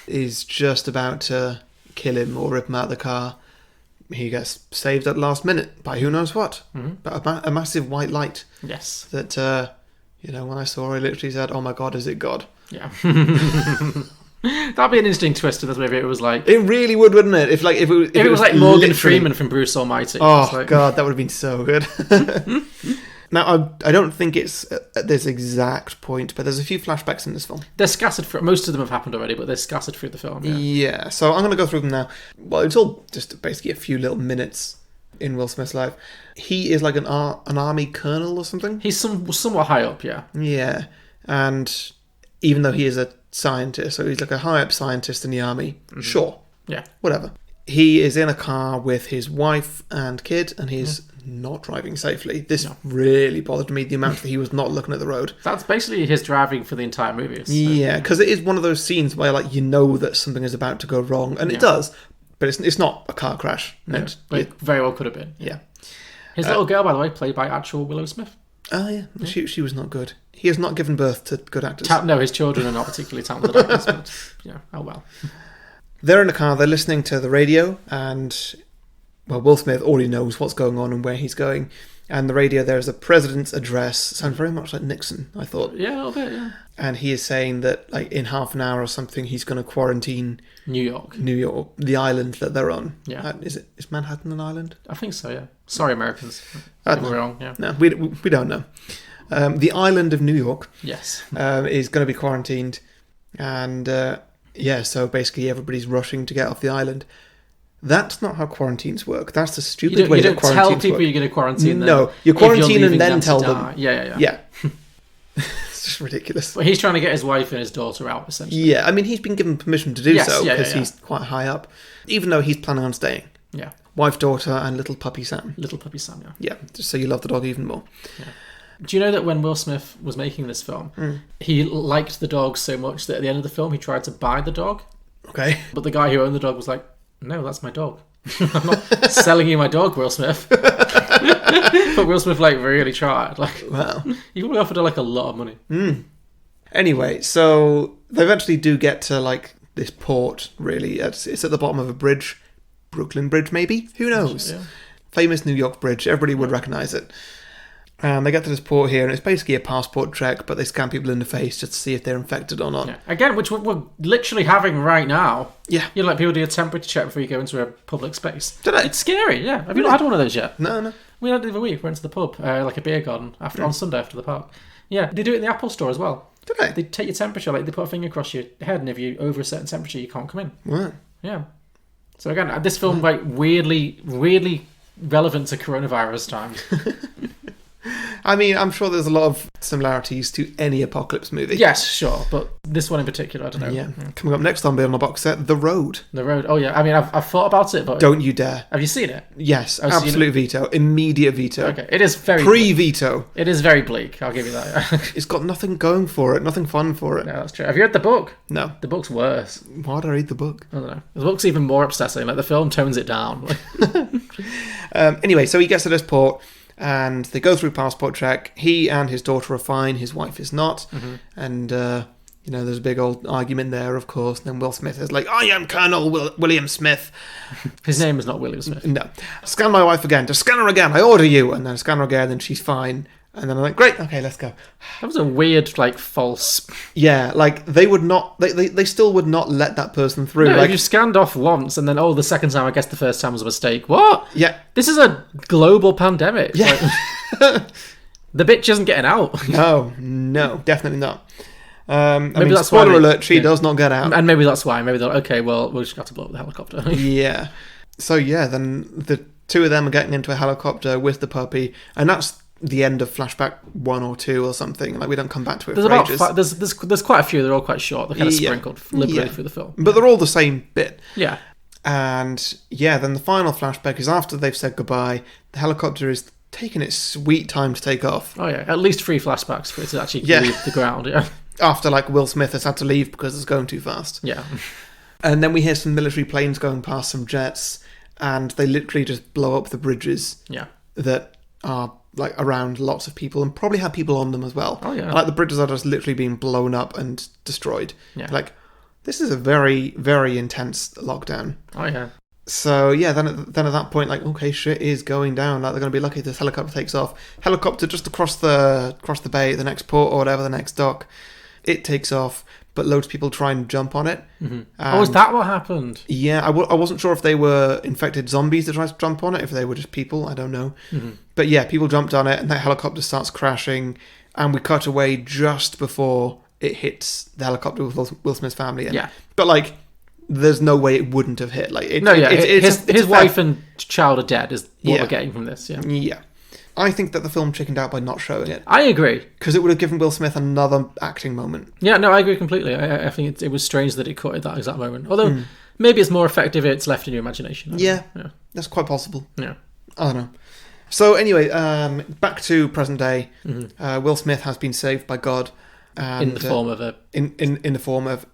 is just about to kill him or rip him out of the car, he gets saved at the last minute by who knows what. But a massive white light. Yes. That, when I saw it, I literally said, "Oh my God, is it God?" Yeah. That'd be an interesting twist to this movie. It was like... It really would, wouldn't it? If it was like Morgan Freeman from Bruce Almighty. Oh, God, that would have been so good. Now, I don't think it's at this exact point, but there's a few flashbacks in this film. They're scattered through... Most of them have happened already, but they're scattered through the film. Yeah, so I'm going to go through them now. Well, it's all just basically a few little minutes in Will Smith's life. He is like an army colonel or something. He's somewhat high up, yeah. Yeah, and even though he is a scientist, so he's like a high up scientist in the army, sure. Yeah. Whatever. He is in a car with his wife and kid, and he's not driving safely. This really bothered me, the amount that he was not looking at the road. That's basically his driving for the entire movie. So. Yeah, because it is one of those scenes where that something is about to go wrong, and it does, but it's not a car crash. No, but it very well could have been. Yeah. His little girl, by the way, played by actual Willow Smith. Oh, yeah. She was not good. He has not given birth to good actors. No, his children are not particularly talented actors, but, oh well. They're in the car, they're listening to the radio, and, Will Smith already knows what's going on and where he's going. And the radio, there's a president's address. Sounds very much like Nixon, I thought. Yeah, a little bit, yeah. And he is saying that, in half an hour or something, he's going to quarantine New York, the island that they're on. Yeah. Is Manhattan an island? I think so, yeah. Sorry, Americans. We're wrong, yeah. No, we don't know. The island of New York, yes, is going to be quarantined, and so basically everybody's rushing to get off the island. That's not how quarantines work. That's the stupid way that quarantines work. You don't tell people you're going to quarantine them. No, you quarantine and then tell them. Yeah. It's just ridiculous. But he's trying to get his wife and his daughter out, essentially. Yeah, I mean, he's been given permission to do so because he's quite high up, even though he's planning on staying. Yeah. Wife, daughter, and little puppy Sam. Little puppy Sam, yeah. Yeah, just so you love the dog even more. Yeah. Do you know that when Will Smith was making this film, he liked the dog so much that at the end of the film he tried to buy the dog? Okay. But the guy who owned the dog was like, "No, that's my dog. I'm not selling you my dog, Will Smith." But Will Smith really tried. Wow. He probably offered her a lot of money. Anyway, so they eventually do get to this port. Really, it's at the bottom of a bridge, Brooklyn Bridge, maybe. Who knows? Yeah. Famous New York bridge. Everybody would recognise it. And they get to this port here, and it's basically a passport check, but they scan people in the face just to see if they're infected or not. Yeah. Again, which we're literally having right now. Yeah. People do a temperature check before you go into a public space. Did I? It's scary, yeah. Have you not had one of those yet? No. We had it the other week. We went to the pub, a beer garden, on Sunday after the park. Yeah, they do it in the Apple store as well. Did they? They take your temperature, they put a finger across your head, and if you're over a certain temperature, you can't come in. Right. Yeah. So again, this film, weirdly relevant to coronavirus times. I mean, I'm sure there's a lot of similarities to any apocalypse movie. Yes, sure, but this one in particular, I don't know. Yeah. Coming up next on Beyond the Box Set, The Road. The Road. Oh yeah, I mean, I've thought about it, but Don't you dare. have you seen it? Yes, I've seen absolute veto. Immediate veto. Okay, it is very Pre-veto. It is very bleak. I'll give you that. It's got nothing going for it, nothing fun for it. No, that's true. Have you read the book? No. The book's worse. Why'd I read the book? I don't know. The book's even more upsetting. Like the film tones it down. Anyway, so he gets to this port and they go through passport check. He and his daughter are fine. His wife is not. And, there's a big old argument there, of course. And then Will Smith is like, I am Colonel William Smith. His name is not William Smith. No. Scan my wife again. Just scan her again. I order you. And then scan her again and she's fine. And then I'm like, great, okay, let's go. That was a weird, false... Yeah, they would not... They still would not let that person through. No, you scanned off once, and then, the second time, I guess the first time was a mistake. What? Yeah. This is a global pandemic. Yeah. The bitch isn't getting out. No, definitely not. Maybe that's why spoiler alert, she does not get out. And maybe that's why. Maybe they're okay, well, we'll just have to blow up the helicopter. Yeah. So, yeah, then the two of them are getting into a helicopter with the puppy, and that's the end of flashback 1 or 2 or something. Like, we don't come back to it for ages. There's quite a few. They're all quite short. They're kind of sprinkled liberally through the film. But they're all the same bit. Yeah. And then the final flashback is after they've said goodbye. The helicopter is taking its sweet time to take off. Oh yeah, at least 3 flashbacks for it to actually leave the ground. Yeah. After Will Smith has had to leave because it's going too fast. Yeah. And then we hear some military planes going past, some jets, and they literally just blow up the bridges. Yeah. That are around lots of people and probably have people on them as well. Oh yeah. The bridges are just literally being blown up and destroyed. Yeah. This is a very, very intense lockdown. Oh yeah. So yeah, then at that point, okay, shit is going down. They're going to be lucky if this helicopter takes off. Helicopter just across the bay, the next port or whatever, the next dock. It takes off, but loads of people try and jump on it. Mm-hmm. Is that what happened? Yeah, I wasn't sure if they were infected zombies that tried to jump on it, if they were just people, I don't know. Mm-hmm. But yeah, people jumped on it, and that helicopter starts crashing, and we cut away just before it hits the helicopter with Will Smith's family. But there's no way it wouldn't have hit. His wife and child are dead is what we're getting from this. Yeah. Yeah. I think that the film chickened out by not showing it. I agree. Because it would have given Will Smith another acting moment. Yeah, no, I agree completely. I think it was strange that it caught at that exact moment. Although, maybe it's more effective if it's left in your imagination. Yeah, that's quite possible. Yeah. I don't know. So anyway, back to present day. Mm-hmm. Will Smith has been saved by God. And, in the form of in the form of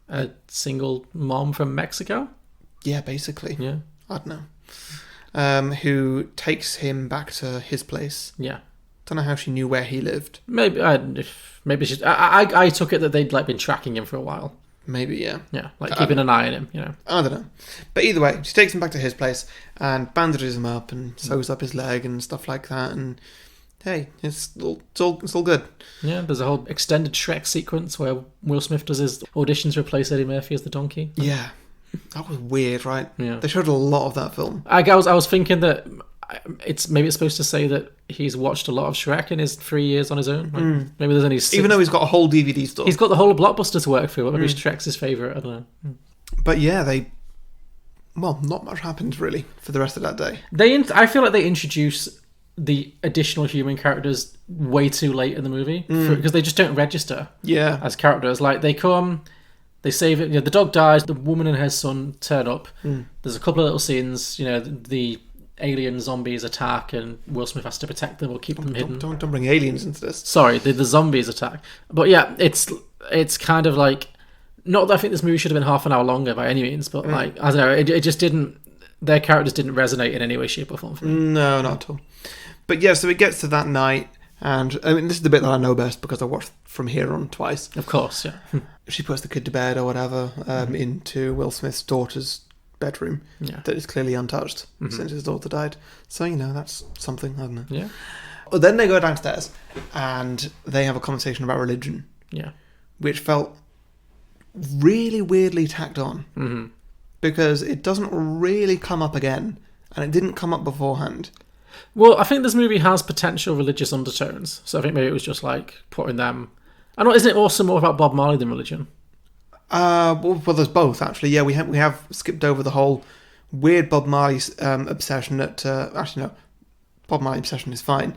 a single mom from Mexico? Yeah, basically. Yeah. I don't know. Who takes him back to his place. Yeah. Don't know how she knew where he lived. Maybe she. I took it that they'd been tracking him for a while. Maybe, yeah. Yeah, keeping an eye on him, I don't know. But either way, she takes him back to his place and bandages him up and sews up his leg and stuff like that. And hey, it's all good. Yeah, there's a whole extended Shrek sequence where Will Smith does his audition to replace Eddie Murphy as the donkey. Yeah. That was weird, right? Yeah. They showed a lot of that film. I was thinking that it's supposed to say that he's watched a lot of Shrek in his 3 years on his own. Maybe there's only 6. Even though he's got a whole DVD store. He's got the whole of Blockbuster to work through. Maybe Shrek's his favourite. I don't know. But yeah, not much happened really for the rest of that day. I feel like they introduce the additional human characters way too late in the movie because they just don't register as characters. They come... They save it. The dog dies. The woman and her son turn up. There's a couple of little scenes. The alien zombies attack, and Will Smith has to protect them or keep them hidden. Don't bring aliens into this. Sorry, the zombies attack. But yeah, it's kind of not that I think this movie should have been half an hour longer by any means, but I don't know. It just didn't. Their characters didn't resonate in any way, shape, or form for me. No, not at all. But yeah, so it gets to that night, and I mean, this is the bit that I know best because I watched From Here On twice. Of course, yeah. She puts the kid to bed or whatever into Will Smith's daughter's bedroom that is clearly untouched since his daughter died. So, that's something, I don't know. Yeah. Well, then they go downstairs and they have a conversation about religion. Yeah. Which felt really weirdly tacked on. Mm-hmm. Because it doesn't really come up again. And it didn't come up beforehand. Well, I think this movie has potential religious undertones. So I think maybe it was just putting them... I know, isn't it also more about Bob Marley than religion? Well, there's both, actually. Yeah, we have skipped over the whole weird Bob Marley obsession that... actually, no. Bob Marley obsession is fine.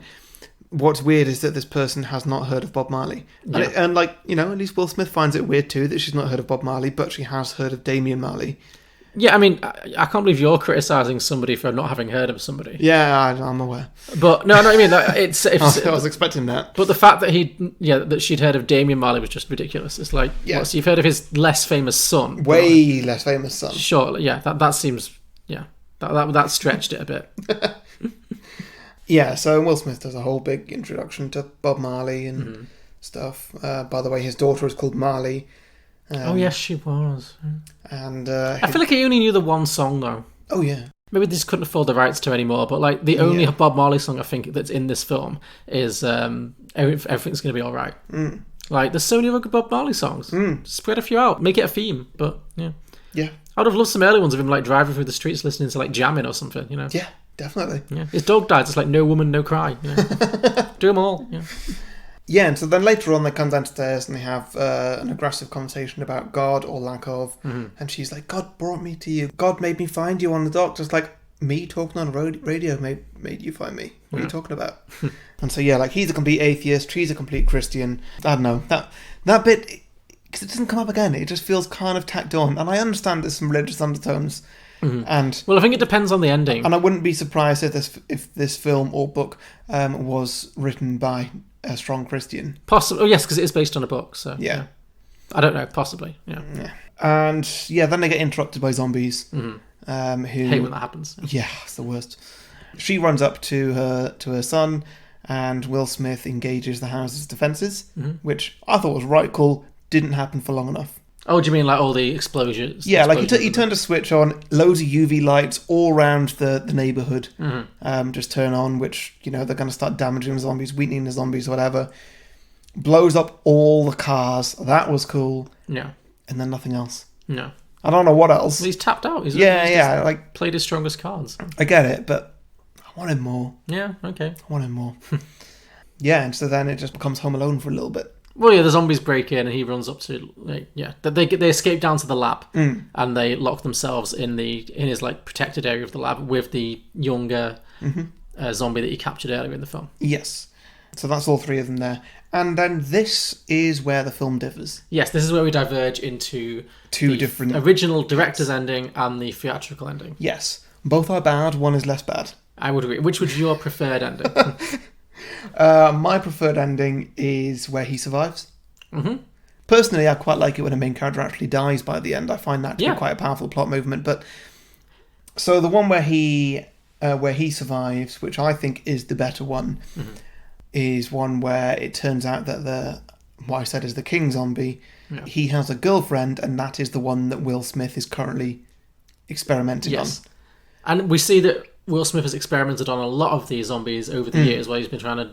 what's weird is that this person has not heard of Bob Marley. And like, you know, at least Will Smith finds it weird too that she's not heard of Bob Marley, but she has heard of Damian Marley. Yeah, I mean, I can't believe you're criticising somebody for not having heard of somebody. Yeah, I'm aware. But no, I mean, it's. I was expecting that. But the fact that that she'd heard of Damian Marley was just ridiculous. It's like, so you've heard of his less famous son? Way less famous son. Sure, yeah, that seems, that stretched it a bit. Yeah, so Will Smith does a whole big introduction to Bob Marley and stuff. By the way, his daughter is called Marley. Oh yes, she was. And I feel like I only knew the one song though. Oh yeah. Maybe they just couldn't afford the rights to anymore. But like the only Bob Marley song I think that's in this film is "Everything's Gonna Be All Right." Like there's so many other good Bob Marley songs. Spread a few out, make it a theme. But yeah, I would have loved some early ones of him like driving through the streets listening to like jamming or something. You know. Yeah, definitely. Yeah, his dog died. It's like No Woman, No Cry. You know? Do them all. Yeah. Yeah, and so then later on they come downstairs and they have an aggressive conversation about God or lack of. And she's like, God brought me to you. God made me find you on the dock. Just like, me talking on radio made you find me. What are you talking about? And so, yeah, like, he's a complete atheist. She's a complete Christian. I don't know. That bit, because it doesn't come up again. It just feels kind of tacked on. And I understand there's some religious undertones. And well, I think it depends on the ending. And I wouldn't be surprised if this film or book was written by a strong Christian. Possibly. Oh, yes, because it is based on a book. So yeah. I don't know. Possibly. Yeah. And then they get interrupted by zombies. Who hate when that happens. Yeah, it's the worst. She runs up to her son, and Will Smith engages the house's defences, which I thought was right cool. Didn't happen for long enough. Oh, do you mean like all the explosions? Yeah, like he turned a switch on, loads of UV lights all around the neighbourhood just turn on, which, you know, they're going to start damaging the zombies, weakening the zombies, whatever. Blows up all the cars. That was cool. Yeah. And then nothing else. No. I don't know what else. He's tapped out. He's like played his strongest cards. I get it, but I wanted more. Yeah, okay. I wanted more. Yeah, and so then it just becomes Home Alone for a little bit. Well, yeah, the zombies break in and he runs up to they escape down to the lab and they lock themselves in his like protected area of the lab with the younger zombie that he captured earlier in the film. Yes, so that's all three of them there, and then this is where the film differs. Yes, this is where we diverge into two different original director's ending and the theatrical ending. Yes, both are bad. One is less bad. I would agree. Which was your preferred ending? My preferred ending is where he survives. Personally, I quite like it when a main character actually dies by the end. I find that to be quite a powerful plot movement. But so the one where he survives, which I think is the better one, is one where it turns out that what I said is the king zombie. Yeah. He has a girlfriend, and that is the one that Will Smith is currently experimenting on. And we see that Will Smith has experimented on a lot of these zombies over the years, where he's been trying to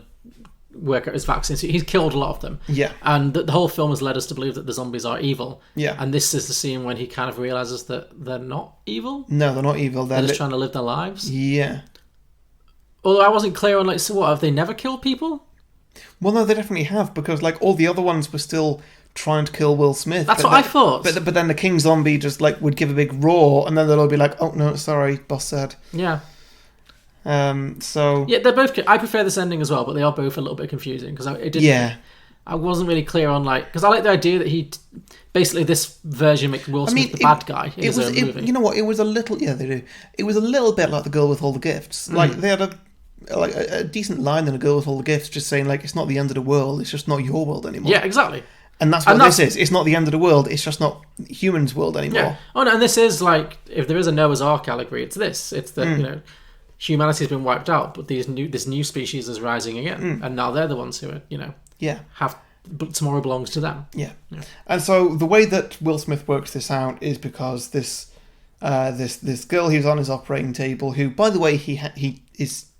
work out his vaccines. He's killed a lot of them. Yeah. And the whole film has led us to believe that the zombies are evil. Yeah. And this is the scene when he kind of realises that they're not evil. No, they're not evil. They're just trying to live their lives. Yeah. Although I wasn't clear on, like, so what, have they never killed people? Well, no, they definitely have, because, like, all the other ones were still trying to kill Will Smith. That's what I thought. But then the king zombie just, like, would give a big roar, and then they'll all be like, oh, no, sorry, boss said. Yeah. So... Yeah, they're both... I prefer this ending as well, but they are both a little bit confusing, because it didn't... Yeah. I wasn't really clear on, like... Because I like the idea that he... Basically, this version makes Will Smith the bad guy in his own movie. You know what? It was a little... Yeah, they do. It was a little bit like The Girl with All the Gifts. Like, they had a decent line in The Girl with All the Gifts, just saying, like, it's not the end of the world, it's just not your world anymore. Yeah, exactly. And that's what this is. It's not the end of the world, it's just not humans' world anymore. Yeah. Oh, no, and this is, like, if there is a Noah's Ark allegory, it's this. It's that, you know, humanity's been wiped out, but this new species is rising again. And now they're the ones who are, you know... Yeah. But tomorrow belongs to them. Yeah. And so the way that Will Smith works this out is because this girl who's on his operating table, who, by the way, he has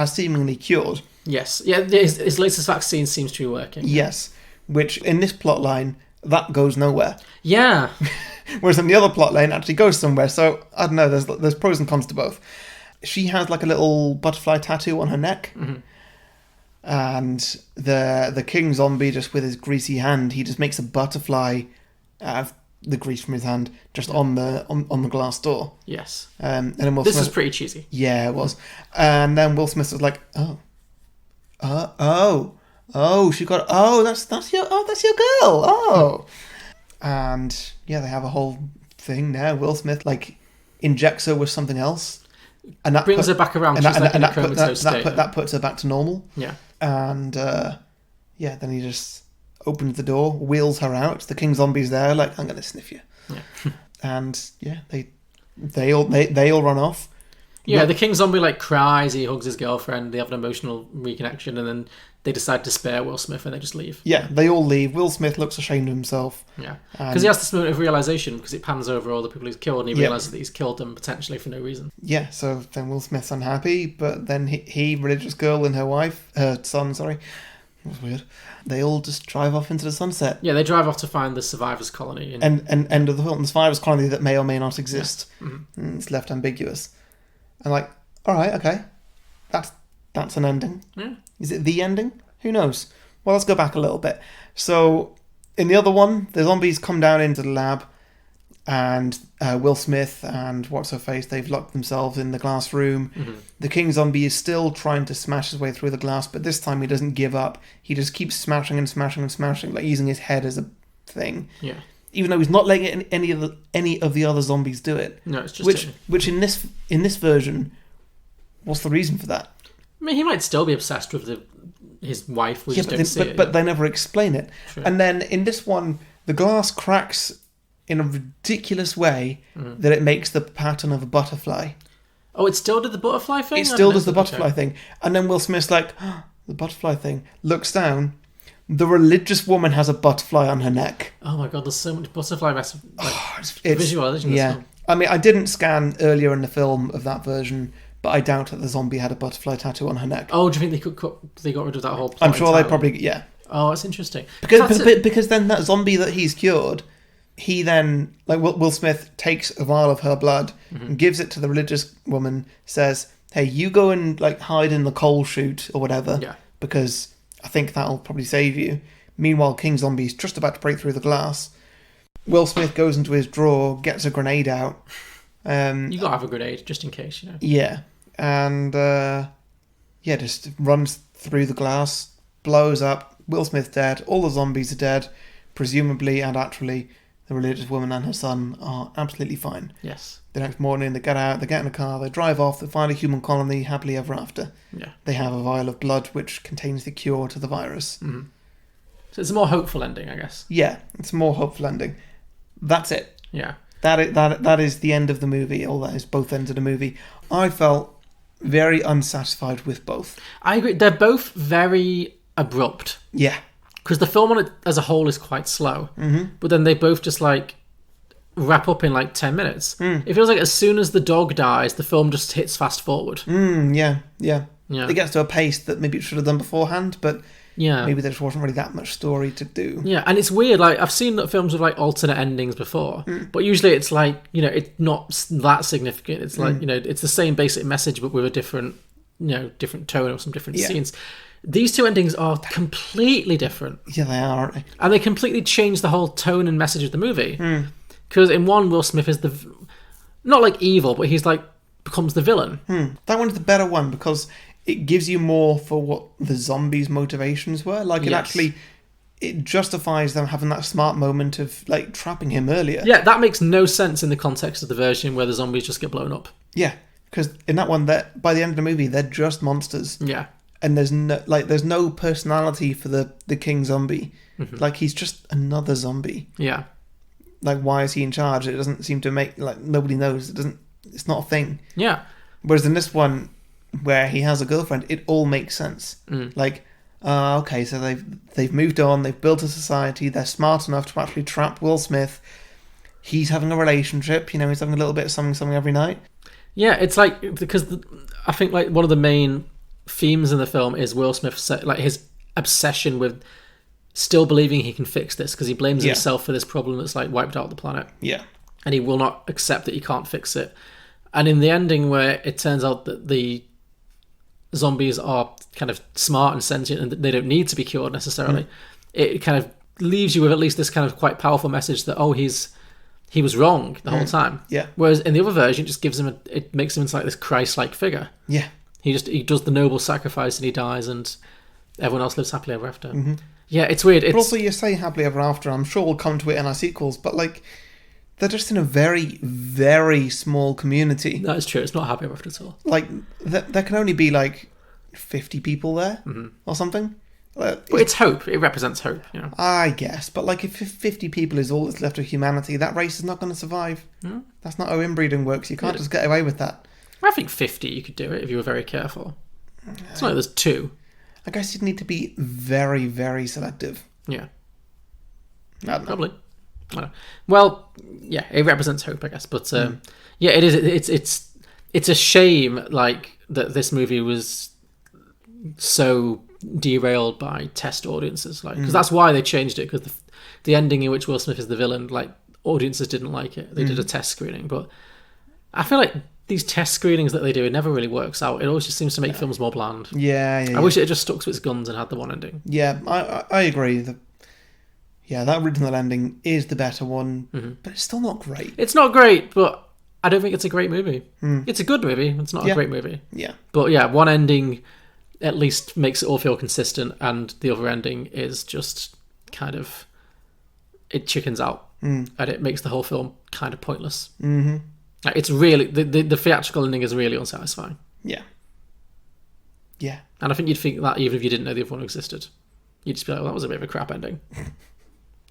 seemingly cured. Yes. Yeah, his latest vaccine seems to be working. Yes. Which, in this plot line, that goes nowhere. Yeah. Whereas in the other plot line, it actually goes somewhere. So, I don't know, there's pros and cons to both. She has, like, a little butterfly tattoo on her neck. Mm-hmm. And the king zombie, just with his greasy hand, he just makes a butterfly out of the grease from his hand, just on the glass door. Yes. And then this is pretty cheesy. Yeah, it was. And then Will Smith was like, "Oh, She got. That's your girl. Oh, and yeah, they have a whole thing now. Will Smith like injects her with something else, and that Brings her back around. She's like in a comatose state. That puts her back to normal. Yeah. And then he just opens the door, wheels her out. The king zombie's there, like, I'm gonna sniff you. Yeah. And yeah, they all run off. Yeah, the king zombie like cries, he hugs his girlfriend, they have an emotional reconnection, and then they decide to spare Will Smith and they just leave. Yeah, they all leave. Will Smith looks ashamed of himself. Yeah, because he has this moment of realization because it pans over all the people he's killed, and he realizes that he's killed them potentially for no reason. Yeah, so then Will Smith's unhappy, but then he religious girl, and her son, sorry, that was weird. They all just drive off into the sunset. Yeah, they drive off to find the survivors' colony. And end of the film, the survivors' colony that may or may not exist. Yeah. Mm-hmm. It's left ambiguous. And like, all right, okay, that's an ending. Yeah. Is it the ending? Who knows? Well, let's go back a little bit. So, in the other one, the zombies come down into the lab, and Will Smith and what's-her-face, they've locked themselves in the glass room. Mm-hmm. The king zombie is still trying to smash his way through the glass, but this time he doesn't give up. He just keeps smashing and smashing and smashing, like using his head as a thing. Yeah. Even though he's not letting any of the other zombies do it. No, it's just which in this version, what's the reason for that? I mean, he might still be obsessed with his wife. We just don't see it. But they never explain it. True. And then in this one, the glass cracks in a ridiculous way that it makes the pattern of a butterfly. Oh, it still did the butterfly thing? It still does the butterfly thing. And then Will Smith's like, the butterfly thing. Looks down. The religious woman has a butterfly on her neck. Oh my god, there's so much butterfly visualization in this film. I mean, I didn't scan earlier in the film of that version, but I doubt that the zombie had a butterfly tattoo on her neck. Oh, do you think they got rid of that whole plot I'm sure entirely? they probably, yeah. Oh, that's interesting. Because then that zombie that he's cured, he then, like Will Smith takes a vial of her blood and gives it to the religious woman, says, hey, you go and like hide in the coal chute or whatever, because I think that'll probably save you. Meanwhile, King Zombie's just about to break through the glass. Will Smith goes into his drawer, gets a grenade out. You gotta have a grenade, just in case, you know. Yeah. And, just runs through the glass, blows up. Will Smith's dead. All the zombies are dead. Presumably and actually, the religious woman and her son are absolutely fine. Yes. The next morning, they get out, they get in a car, they drive off, they find a human colony, happily ever after. Yeah. They have a vial of blood which contains the cure to the virus. Mm-hmm. So it's a more hopeful ending, I guess. Yeah, it's a more hopeful ending. That's it. Yeah. That is the end of the movie, or that is both ends of the movie. I felt very unsatisfied with both. I agree. They're both very abrupt. Yeah. Because the film on it as a whole is quite slow. Mm-hmm. But then they both just like wrap up in like 10 minutes. It feels like as soon as the dog dies, the film just hits fast forward. Yeah. It gets to a pace that maybe it should have done beforehand, but maybe there just wasn't really that much story to do. Yeah, and it's weird. Like I've seen that films with like alternate endings before, but usually it's like, you know, it's not that significant. It's like, you know, it's the same basic message but with a different, you know, different tone or some different scenes. These two endings are completely different. Yeah, they are, aren't they? And they completely change the whole tone and message of the movie. Because in one, Will Smith is not like evil, but he's like becomes the villain. That one's the better one because it gives you more for what the zombies' motivations were. Like it justifies them having that smart moment of like trapping him earlier. Yeah, that makes no sense in the context of the version where the zombies just get blown up. Yeah, because in that one, by the end of the movie, they're just monsters. Yeah. And there's no personality for the king zombie. Like he's just another zombie. Yeah. Like why is he in charge? It doesn't seem to make like nobody knows. It's not a thing. Yeah. Whereas in this one, where he has a girlfriend, it all makes sense. Like, okay, so they've moved on. They've built a society. They're smart enough to actually trap Will Smith. He's having a relationship. You know, he's having a little bit of something every night. Yeah, it's like because I think like one of the main themes in the film is Will Smith's like his obsession with still believing he can fix this because he blames himself for this problem that's like wiped out the planet. Yeah. And he will not accept that he can't fix it. And in the ending where it turns out that the zombies are kind of smart and sentient and they don't need to be cured necessarily, it kind of leaves you with at least this kind of quite powerful message that, he was wrong the whole time. Yeah. Whereas in the other version, it just gives him it makes him into like this Christ-like figure. Yeah. He does the noble sacrifice and he dies, and everyone else lives happily ever after. Mm-hmm. Yeah, it's weird. But also, you say happily ever after. I'm sure we'll come to it in our sequels, but like, they're just in a very, very small community. That is true. It's not happy ever after at all. Like, there can only be like 50 people there or something. But it's hope. It represents hope. You know. I guess, but like, if 50 people is all that's left of humanity, that race is not going to survive. That's not how inbreeding works. You can't just get away with that. I think 50 you could do it if you were very careful. It's not like there's 2. I guess you'd need to be very, very selective. Yeah. I don't know. Probably. I don't know. Well, yeah, it represents hope, I guess. But yeah, it is. It's a shame, like, that this movie was so derailed by test audiences, like, because that's why they changed it. Because the ending in which Will Smith is the villain, like, audiences didn't like it. They did a test screening, but I feel like these test screenings that they do, it never really works out. It always just seems to make films more bland. Yeah. I wish it had just stuck to its guns and had the one ending. Yeah, I agree. That original ending is the better one, but it's still not great. It's not great, but I don't think it's a great movie. It's a good movie. It's not a great movie. Yeah. But yeah, one ending at least makes it all feel consistent, and the other ending is just kind of, it chickens out, and it makes the whole film kind of pointless. Mm-hmm. It's really, the theatrical ending is really unsatisfying. Yeah. Yeah. And I think you'd think that even if you didn't know the other one existed. You'd just be like, well, that was a bit of a crap ending.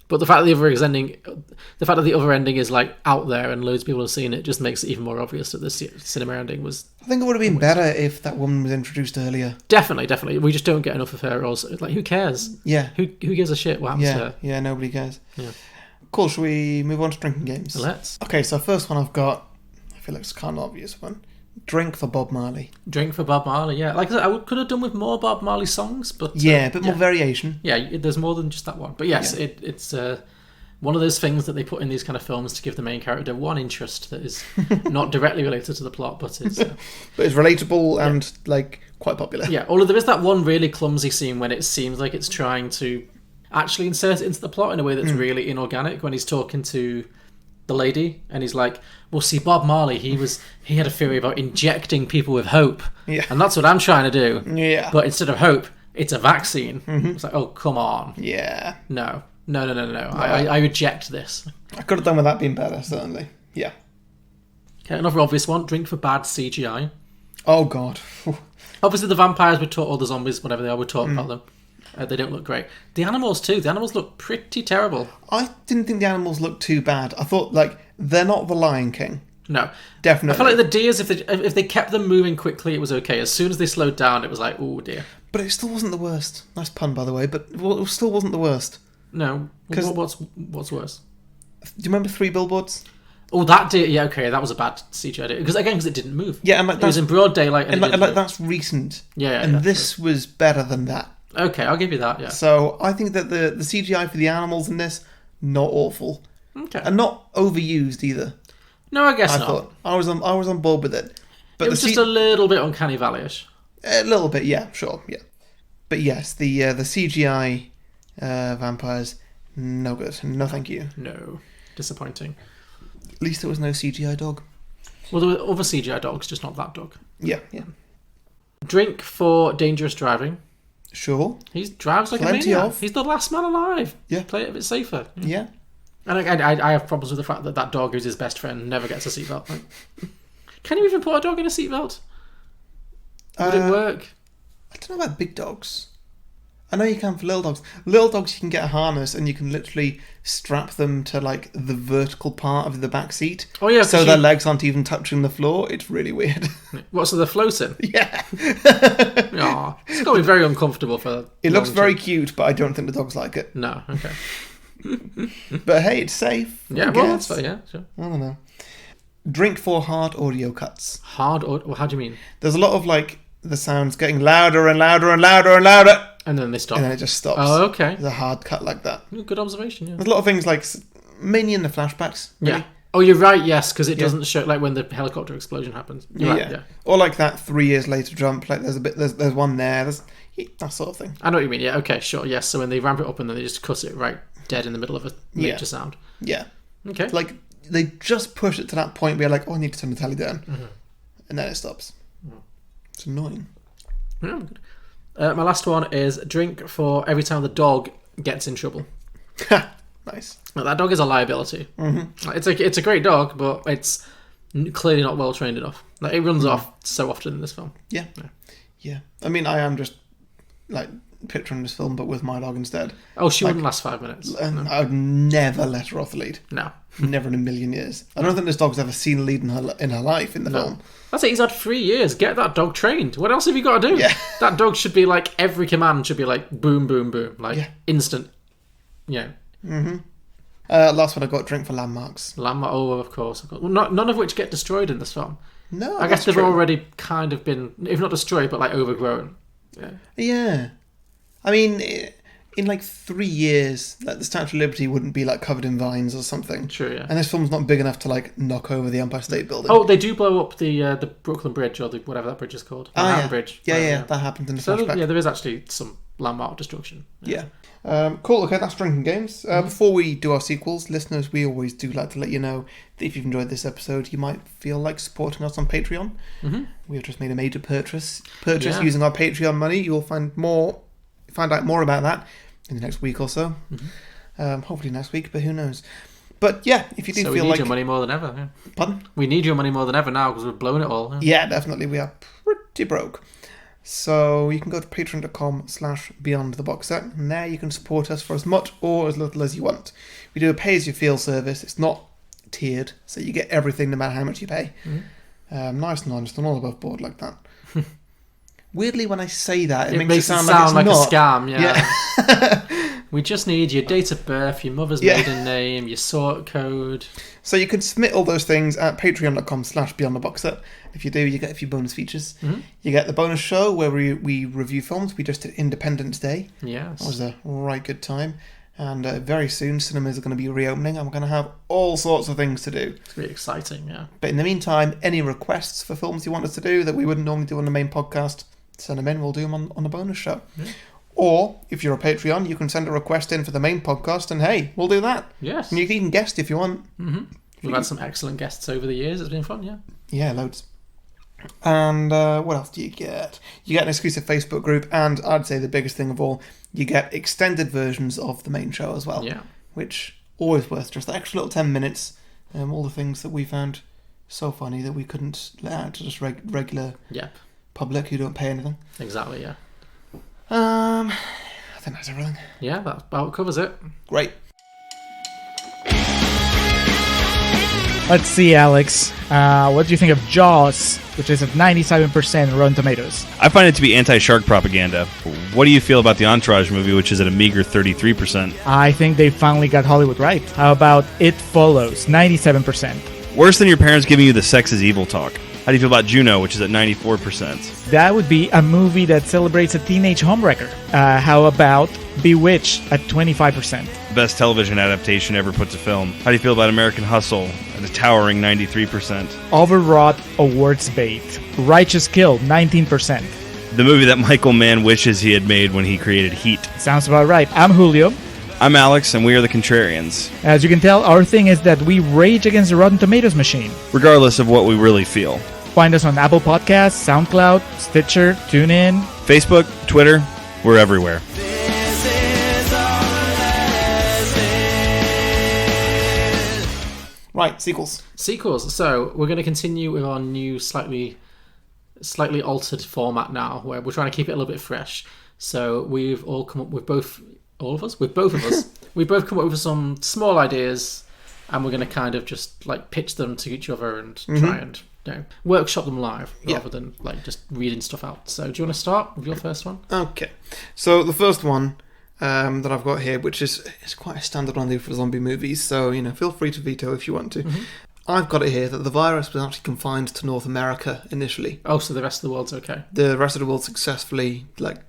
But the fact that the other ending is like out there and loads of people have seen it just makes it even more obvious that the cinema ending was... I think it would have been better if that woman was introduced earlier. Definitely. We just don't get enough of her. Or like, who cares? Yeah. Who gives a shit what happens to her? Yeah, nobody cares. Yeah. Cool, shall we move on to drinking games? Let's. Okay, so first one I've got, I feel like it's kind of obvious one. Drink for Bob Marley. Drink for Bob Marley, yeah. Like I said, I could have done with more Bob Marley songs, but... Yeah, a bit more variation. Yeah, there's more than just that one. But yes, it's one of those things that they put in these kind of films to give the main character one interest that is not directly related to the plot, but it's... but it's relatable and, like, quite popular. Yeah, although there is that one really clumsy scene when it seems like it's trying to actually insert it into the plot in a way that's really inorganic, when he's talking to the lady and he's like, well, see, Bob Marley, he had a theory about injecting people with hope, and that's what I'm trying to do. Yeah. But instead of hope, it's a vaccine. It's like, oh, come on. Yeah. No. I reject this. I could have done with that being better, certainly. Yeah. Okay, another obvious one, drink for bad CGI. Oh, God. Obviously, the vampires would talk, or the zombies, whatever they are, would talk about them. They don't look great. The animals, too. The animals look pretty terrible. I didn't think the animals looked too bad. I thought, like, they're not the Lion King. No. Definitely. I feel like the deers, if they kept them moving quickly, it was okay. As soon as they slowed down, it was like, oh, dear. But it still wasn't the worst. Nice pun, by the way, but it still wasn't the worst. No. What's worse? Do you remember 3 Billboards? Oh, that did. Yeah, okay, that was a bad CGI. Because it didn't move. Yeah, and like, it was in broad daylight. And that's recent. Yeah, and this was better than that. Okay, I'll give you that. Yeah. So I think that the CGI for the animals in this, not awful. Okay. And not overused either. No, I guess not. Thought I was on board with it. But it was just a little bit uncanny valley-ish. A little bit, yeah, sure, yeah. But yes, the CGI vampires, no good. No, thank you. No, disappointing. At least there was no CGI dog. Well, there were other CGI dogs, just not that dog. Yeah. Drink for dangerous driving. Sure. He drives like Plenty a maniac. of. He's the last man alive. Yeah. Play it a bit safer. Yeah. And I have problems with the fact that dog, who's his best friend, never gets a seatbelt. Like, can you even put a dog in a seatbelt? Would it work? I don't know about big dogs. I know you can for little dogs. Little dogs, you can get a harness and you can literally strap them to like the vertical part of the back seat. Oh yeah, so their legs aren't even touching the floor. It's really weird. What? So they're floating? Yeah. Aw, it's got to be very uncomfortable for. It looks very cute, but I don't think the dogs like it. No. Okay. But hey, it's safe. Yeah. Well, that's fair. Yeah. Sure. I don't know. Drink for hard audio cuts. Hard audio? Well, how do you mean? There's a lot of like the sounds getting louder and louder and louder and louder. And then they stop. And then it just stops. Oh, okay. There's a hard cut like that. Good observation, yeah. There's a lot of things like, mainly in the flashbacks. Really. Yeah. Oh, you're right, yes, because it doesn't show, like, when the helicopter explosion happens. You're right, yeah. Or like that 3 years later jump, like there's one there, there's that sort of thing. I know what you mean, yeah, okay, sure, yes. So when they ramp it up and then they just cut it right dead in the middle of a major sound. Yeah. Okay. Like, they just push it to that point where you're like, oh, I need to turn the telly down. Mm-hmm. And then it stops. Mm. It's annoying. Yeah, good. My last one is drink for every time the dog gets in trouble. Nice. Like, that dog is a liability. Mm-hmm. It's a great dog, but it's clearly not well trained enough. Like, it runs off so often in this film. Yeah. I mean, I am just like picturing this film, but with my dog instead. Oh, she wouldn't last 5 minutes. And I would never let her off the lead. No. Never in a million years. I don't think this dog's ever seen a lead in her life in the film. That's it. He's had 3 years. Get that dog trained. What else have you got to do? Yeah. That dog should be like, every command should be like boom, boom, boom, like instant. Yeah. Last one I got, drink for landmarks. Oh, of course. Well, none of which get destroyed in this film. No, I guess they've already kind of been, if not destroyed, but like overgrown. Yeah. I mean, in like 3 years, like the Statue of Liberty wouldn't be like covered in vines or something. True, yeah. And this film's not big enough to like knock over the Empire State Building. Oh, they do blow up the Brooklyn Bridge, or whatever that bridge is called. Yeah. Bridge. Yeah, that happened in the flashback. Yeah, there is actually some landmark destruction. Yeah. Cool, okay, that's Drinking Games. Before we do our sequels, listeners, we always do like to let you know that if you've enjoyed this episode, you might feel like supporting us on Patreon. Mm-hmm. We have just made a major purchase using our Patreon money. You'll find out more about that in the next week or so. Mm-hmm. Hopefully next week, but who knows. But yeah, if you do feel like... we need your money more than ever. Yeah. Pardon? We need your money more than ever now because we've blown it all. Yeah, definitely. We are pretty broke. So you can go to patreon.com/beyondtheboxset, and there you can support us for as much or as little as you want. We do a pay-as-you-feel service. It's not tiered, so you get everything no matter how much you pay. Mm-hmm. Nice and honest and all above board like that. Weirdly, when I say that, it makes it sound like a not. scam. Yeah. We just need your date of birth, your mother's maiden name, your sort code. So you can submit all those things at patreon.com/beyondtheboxset. If you do, you get a few bonus features. Mm-hmm. You get the bonus show where we review films. We just did Independence Day. Yes. That was a right good time. And very soon, cinemas are going to be reopening, and we're going to have all sorts of things to do. It's really exciting, yeah. But in the meantime, any requests for films you want us to do that we wouldn't normally do on the main podcast, send them in. We'll do them on the bonus show. Yeah. Or, if you're a Patreon, you can send a request in for the main podcast, and hey, we'll do that. Yes. And you can even guest if you want. Mm-hmm. We've had some excellent guests over the years. It's been fun, yeah. Yeah, loads. And what else do you get? You get an exclusive Facebook group, and I'd say the biggest thing of all, you get extended versions of the main show as well. Yeah. Which, always worth just the extra little 10 minutes. All the things that we found so funny that we couldn't let out to just regular public who don't pay anything. Exactly, yeah. I think that's everything. Yeah, that about covers it. Great. Let's see, Alex. What do you think of Jaws, which is at 97% Rotten Tomatoes? I find it to be anti-shark propaganda. What do you feel about the Entourage movie, which is at a meager 33%? I think they finally got Hollywood right. How about It Follows, 97%? Worse than your parents giving you the sex is evil talk. How do you feel about Juno, which is at 94%? That would be a movie that celebrates a teenage homewrecker. How about Bewitched at 25%? Best television adaptation ever put to film. How do you feel about American Hustle at a towering 93%? Overwrought awards bait. Righteous Kill, 19%. The movie that Michael Mann wishes he had made when he created Heat. Sounds about right. I'm Julio. I'm Alex, and we are the Contrarians. As you can tell, our thing is that we rage against the Rotten Tomatoes machine. Regardless of what we really feel. Find us on Apple Podcasts, SoundCloud, Stitcher, TuneIn, Facebook, Twitter, we're everywhere. Right, sequels. So we're going to continue with our new, slightly altered format now, where we're trying to keep it a little bit fresh. So we've all come up with both of us. We've both come up with some small ideas, and we're going to kind of just like pitch them to each other and try and workshop them live rather than like just reading stuff out. So do you want to start with your first one? Okay. So the first one that I've got here, which is quite a standard one for zombie movies, so feel free to veto if you want to. Mm-hmm. I've got it here that the virus was actually confined to North America initially. Oh, so the rest of the world's okay? The rest of the world successfully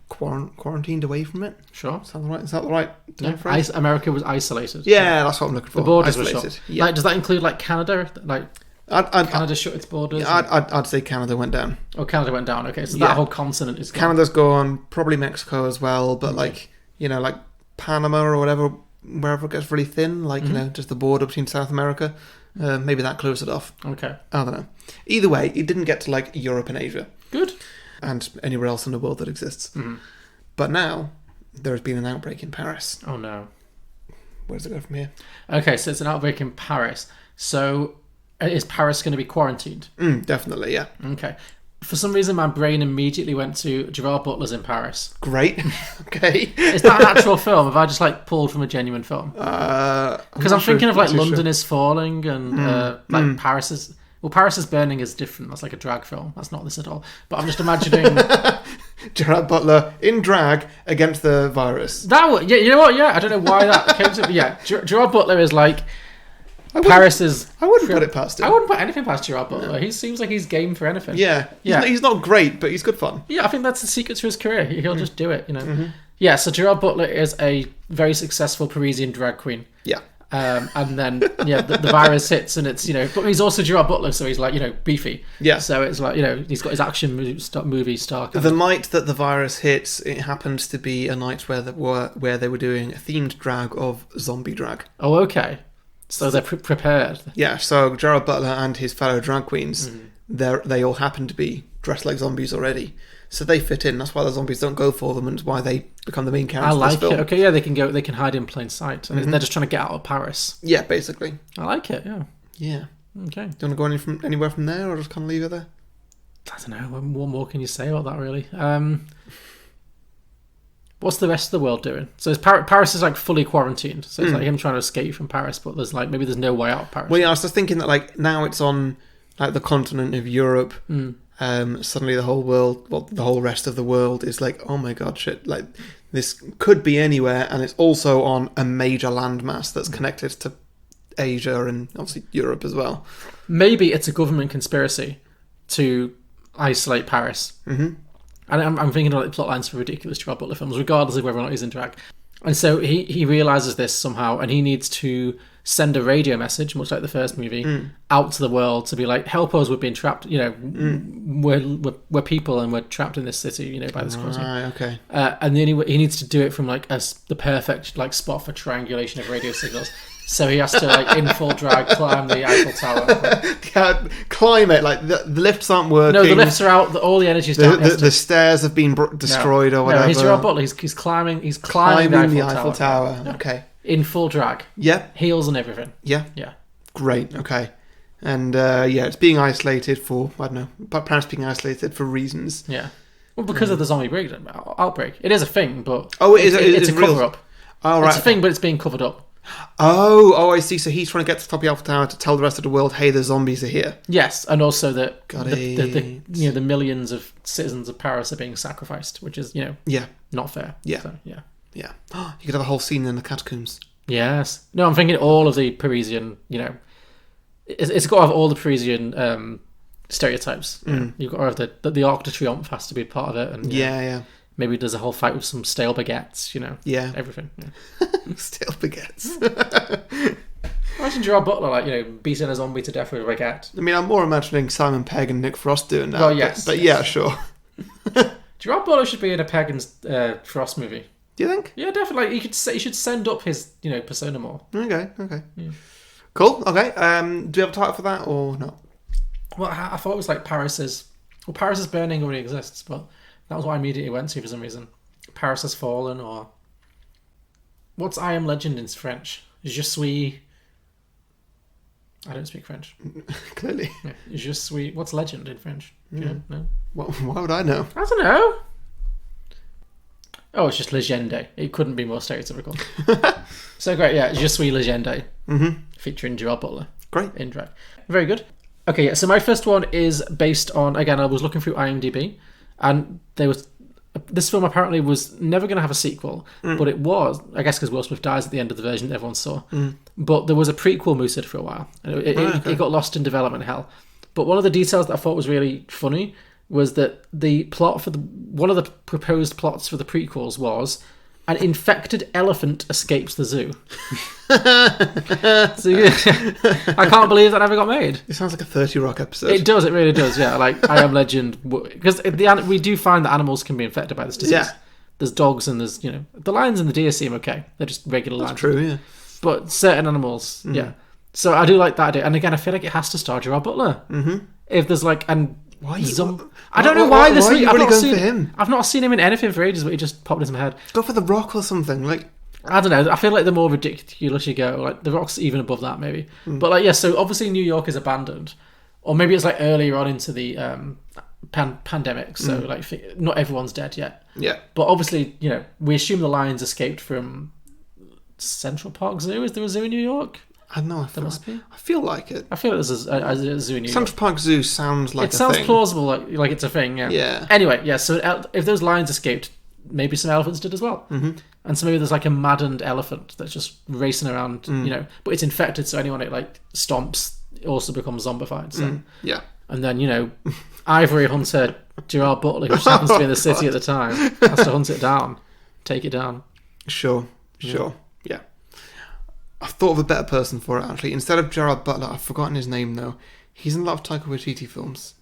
quarantined away from it. Sure. Is that the right phrase? America was isolated. Yeah, that's what I'm looking for. The borders isolated. were shut. Yeah. Like, does that include like Canada? Like Canada shut its borders? I'd say Canada went down. Oh, Canada went down. Okay, so that whole continent is gone. Canada's gone. Probably Mexico as well, but like Panama or whatever, wherever it gets really thin, just the border between South America. Maybe that closed it off. Okay. I don't know. Either way, it didn't get to Europe and Asia. Good. and anywhere else in the world that exists. But now there has been an outbreak in Paris. Oh no. Where does it go from here? Okay, so it's an outbreak in Paris. So is Paris going to be quarantined? Definitely, yeah. Okay. For some reason, my brain immediately went to Gerard Butler's in Paris. Great. Okay. Is that an actual film? Have I just like pulled from a genuine film? Because I'm thinking of like London is Falling and like Paris is... Well, Paris is Burning is different. That's like a drag film. That's not this at all. But I'm just imagining... Gerard Butler in drag against the virus. Yeah, you know what? Yeah, I don't know why that came to... But yeah, Gerard Butler is like... Paris is... I wouldn't put it past him. I wouldn't put anything past Gerard Butler. He seems like he's game for anything. Yeah. He's not great, but he's good fun. Yeah, I think that's the secret to his career. He'll just do it, you know. Yeah, so Gerard Butler is a very successful Parisian drag queen. Yeah. And then, the virus hits and it's, but he's also Gerard Butler, so he's like, beefy. Yeah. So it's like, he's got his action movie star. The night that the virus hits, it happens to be a night where they were doing a themed drag of zombie drag. Oh, okay. So they're prepared. Yeah, so Gerard Butler and his fellow drag queens, they all happen to be dressed like zombies already. So they fit in. That's why the zombies don't go for them, and it's why they become the main characters. I like of this film. it. Okay, yeah, they can hide in plain sight. And they're just trying to get out of Paris. Yeah, basically. I like it, yeah. Yeah. Okay. Do you want to go anywhere from there, or just kind of leave it there? I don't know. What more can you say about that, really? What's the rest of the world doing? So Paris is like fully quarantined. So it's like him trying to escape from Paris, but maybe there's no way out of Paris. Well, yeah, I was just thinking that like now it's on like the continent of Europe. Suddenly the whole world, the whole rest of the world is like, oh my god, shit! Like this could be anywhere, and it's also on a major landmass that's connected to Asia and obviously Europe as well. Maybe it's a government conspiracy to isolate Paris. And I'm thinking of like plot lines for ridiculous Gerard Butler films, regardless of whether or not he's in drag. And so he realises this somehow, and he needs to send a radio message, much like the first movie, out to the world to be like, help us, we're being trapped, we're people and we're trapped in this city, by this quarantine. Right, okay. And then he needs to do it from like the perfect like spot for triangulation of radio signals. So he has to, like, in full drag, climb the Eiffel Tower. Climb it, like, the lifts aren't working. No, the lifts are out, all the energy's down. The stairs have been destroyed or whatever. No, he's Gerard Butler, he's climbing the Eiffel Tower. No. Okay. In full drag. Yeah. Heels and everything. Yeah? Yeah. Great, okay. And, it's being isolated for, I don't know, perhaps being isolated for reasons. Yeah. Well, because of the zombie outbreak. It is a thing, but... Oh, it's a cover-up. Oh, right. It's a thing, but it's being covered up. Oh, I see. So he's trying to get to the top of the Eiffel Tower to tell the rest of the world, hey, the zombies are here. Yes, and also that the millions of citizens of Paris are being sacrificed, which is, not fair. Yeah. So, yeah. Yeah. You could have a whole scene in the catacombs. Yes. No, I'm thinking all of the Parisian, it's got to have all the Parisian stereotypes. You've got to have the Arc de Triomphe has to be part of it. And, yeah. Maybe there's a whole fight with some stale baguettes, Yeah. Everything. Yeah. Stale baguettes. Imagine Gerard Butler, like, beating a zombie to death with a baguette. I mean, I'm more imagining Simon Pegg and Nick Frost doing that. Well, yes. But yeah, sure. Gerard Butler should be in a Pegg and Frost movie. Do you think? Yeah, definitely. Like, he should send up his, persona more. Okay. Yeah. Cool, okay. Do you have a title for that or not? Well, I thought it was like Paris is Burning already exists, but that was what I immediately went to for some reason. Paris Has Fallen, or... What's I Am Legend in French? Je suis... I don't speak French. Clearly. Yeah. Je suis... What's legend in French? Do you know? No? Why would I know? I don't know. Oh, it's just Legende. It couldn't be more stereotypical. So great, yeah. Je suis Legende. Featuring Gerard Butler. Great. In drag. Very good. Okay, yeah, so my first one is based on... Again, I was looking through IMDb, and this film apparently was never going to have a sequel, but it was, I guess because Will Smith dies at the end of the version that everyone saw. But there was a prequel mooted for a while. And it got lost in development hell. But one of the details that I thought was really funny was that the plot for one of the proposed plots for the prequels was an infected elephant escapes the zoo. So, I can't believe that never got made. It sounds like a 30 Rock episode. It does, it really does, yeah. Like, I Am Legend... Because we do find that animals can be infected by this disease. Yeah. There's dogs and there's, the lions and the deer seem okay. They're just regular lions. That's true, yeah. But certain animals, yeah. So I do like that idea. And again, I feel like it has to star Gerard Butler. If there's and Why? I don't know why this Why are week. you I've really not going seen for him? I've not seen him in anything for ages, but he just popped into my head. Go for The Rock or something. Like, I don't know. I feel like the more ridiculous you go, like The Rock's even above that, maybe. But like, yeah. So obviously New York is abandoned, or maybe it's like earlier on into the pandemic. So like, not everyone's dead yet. yeah. But obviously, you know, we assume the lions escaped from Central Park Zoo. Is there a zoo in New York? I don't know. There must be. I feel like it. I feel like there's a zoo in New York. Central Park Zoo sounds like It a sounds thing. plausible, like it's a thing. Yeah. Yeah. Anyway, yeah. So if those lions escaped, maybe some elephants did as well. Mm-hmm. And so maybe there's like a maddened elephant that's just racing around, you know, but it's infected, so anyone it like stomps it also becomes zombified. So. Yeah. And then, you know, Ivory Hunter Gerard Butler, who just happens to be in the city at the time, has to hunt it down, take it down. Sure. Yeah. I thought of a better person for it, actually. Instead of Gerard Butler, I've forgotten his name, though. He's in a lot of Taika Waititi films.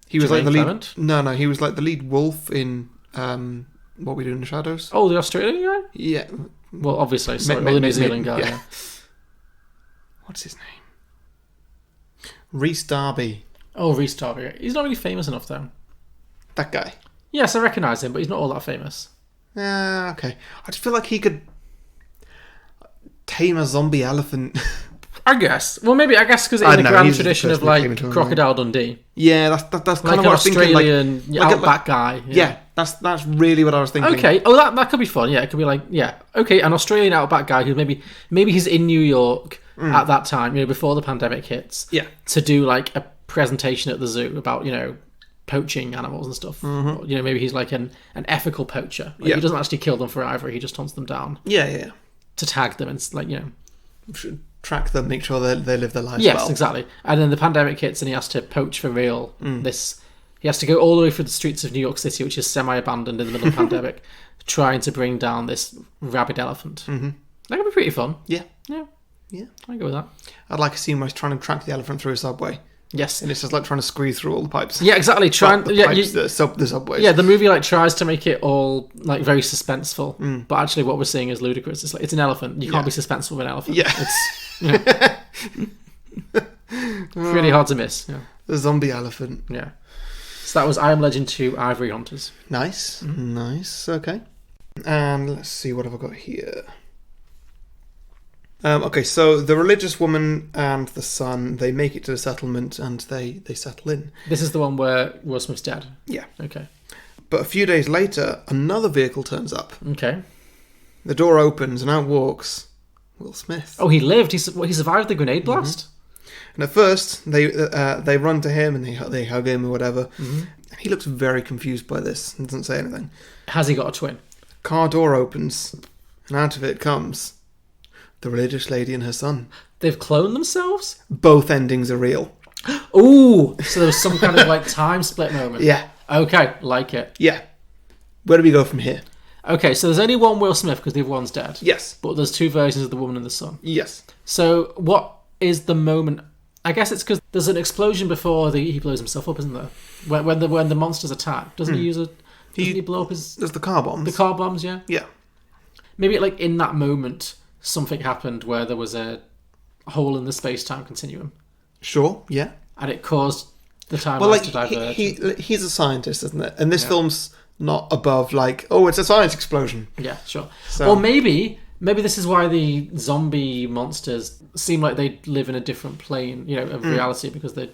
He was Jermaine like the lead... Clement? No, he was like the lead wolf in What We Do in the Shadows. Oh, the Australian guy? Yeah. Well, obviously, sorry. Or the New Zealand guy, yeah. What's his name? Rhys Darby. Oh, Rhys Darby. He's not really famous enough, though. That guy. Yes, I recognise him, but he's not all that famous. Okay. I just feel like he could tame a zombie elephant. I guess. Well, maybe, I guess because in the grand tradition of, like, Crocodile Dundee. Yeah, that's kind Like of an what I was thinking. Australian outback guy. Yeah, that's really what I was thinking. Okay. Oh, that could be fun. Yeah, it could be like, yeah. Okay, an Australian outback guy who maybe he's in New York at that time, you know, before the pandemic hits. Yeah. To do, like, a presentation at the zoo about, you know, poaching animals and stuff. Or, you know, maybe he's like an ethical poacher. Like, he doesn't actually kill them for ivory, he just hunts them down. Yeah. To tag them and, like, you know. Should track them, make sure they live their lives Yes, well. exactly. And then the pandemic hits and he has to poach for real. He has to go all the way through the streets of New York City, which is semi-abandoned in the middle of the pandemic, trying to bring down this rabid elephant. Mm-hmm. That could be pretty fun. Yeah. I go with that. I'd like a scene where he's trying to track the elephant through a subway. Yes. And it's just like trying to squeeze through all the pipes. Yeah, exactly. The subways. Yeah, the movie like tries to make it all like very suspenseful, but actually what we're seeing is ludicrous. It's like it's an elephant. You can't be suspenseful with an elephant. Yeah. It's really hard to miss. Yeah. The zombie elephant. Yeah. So that was I Am Legend 2 Ivory Hunters. Nice. Nice. Okay. And let's see, what have I got here? Okay, so the religious woman and the son, they make it to the settlement and they settle in. This is the one where Will Smith's dead? Yeah. Okay. But a few days later, another vehicle turns up. Okay. The door opens and out walks Will Smith. Oh, he lived? He survived the grenade blast? And at first, they run to him and they hug him or whatever. And he looks very confused by this and doesn't say anything. Has he got a twin? Car door opens and out of it comes the religious lady and her son. They've cloned themselves? Both endings are real. Ooh! So there was some kind of like time split moment. Yeah. Okay, like it. Yeah. Where do we go from here? Okay, so there's only one Will Smith because the other one's dead. Yes. But there's two versions of the woman and the son. Yes. So what is the moment? I guess it's because there's an explosion before he blows himself up, isn't there? When the monsters attack, doesn't he use a? Doesn't he blow up his? There's the car bombs. The car bombs, yeah. Yeah. Maybe like in that moment, something happened where there was a hole in the space-time continuum. Sure. Yeah. And it caused the timeline Well, like to diverge. he's a scientist, isn't it? And this film's not above like, oh, it's a science explosion. Yeah, sure. So- Or maybe this is why the zombie monsters seem like they live in a different plane, of reality, because they're,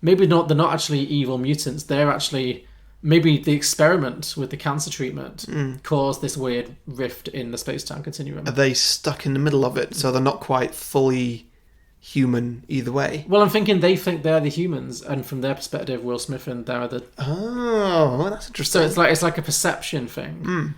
maybe they're not actually evil mutants. They're actually, maybe the experiment with the cancer treatment caused this weird rift in the space-time continuum. Are they stuck in the middle of it, so they're not quite fully human either way? Well, I'm thinking they think they're the humans, and from their perspective, Will Smith and they're the... Oh, that's interesting. So it's like a perception thing.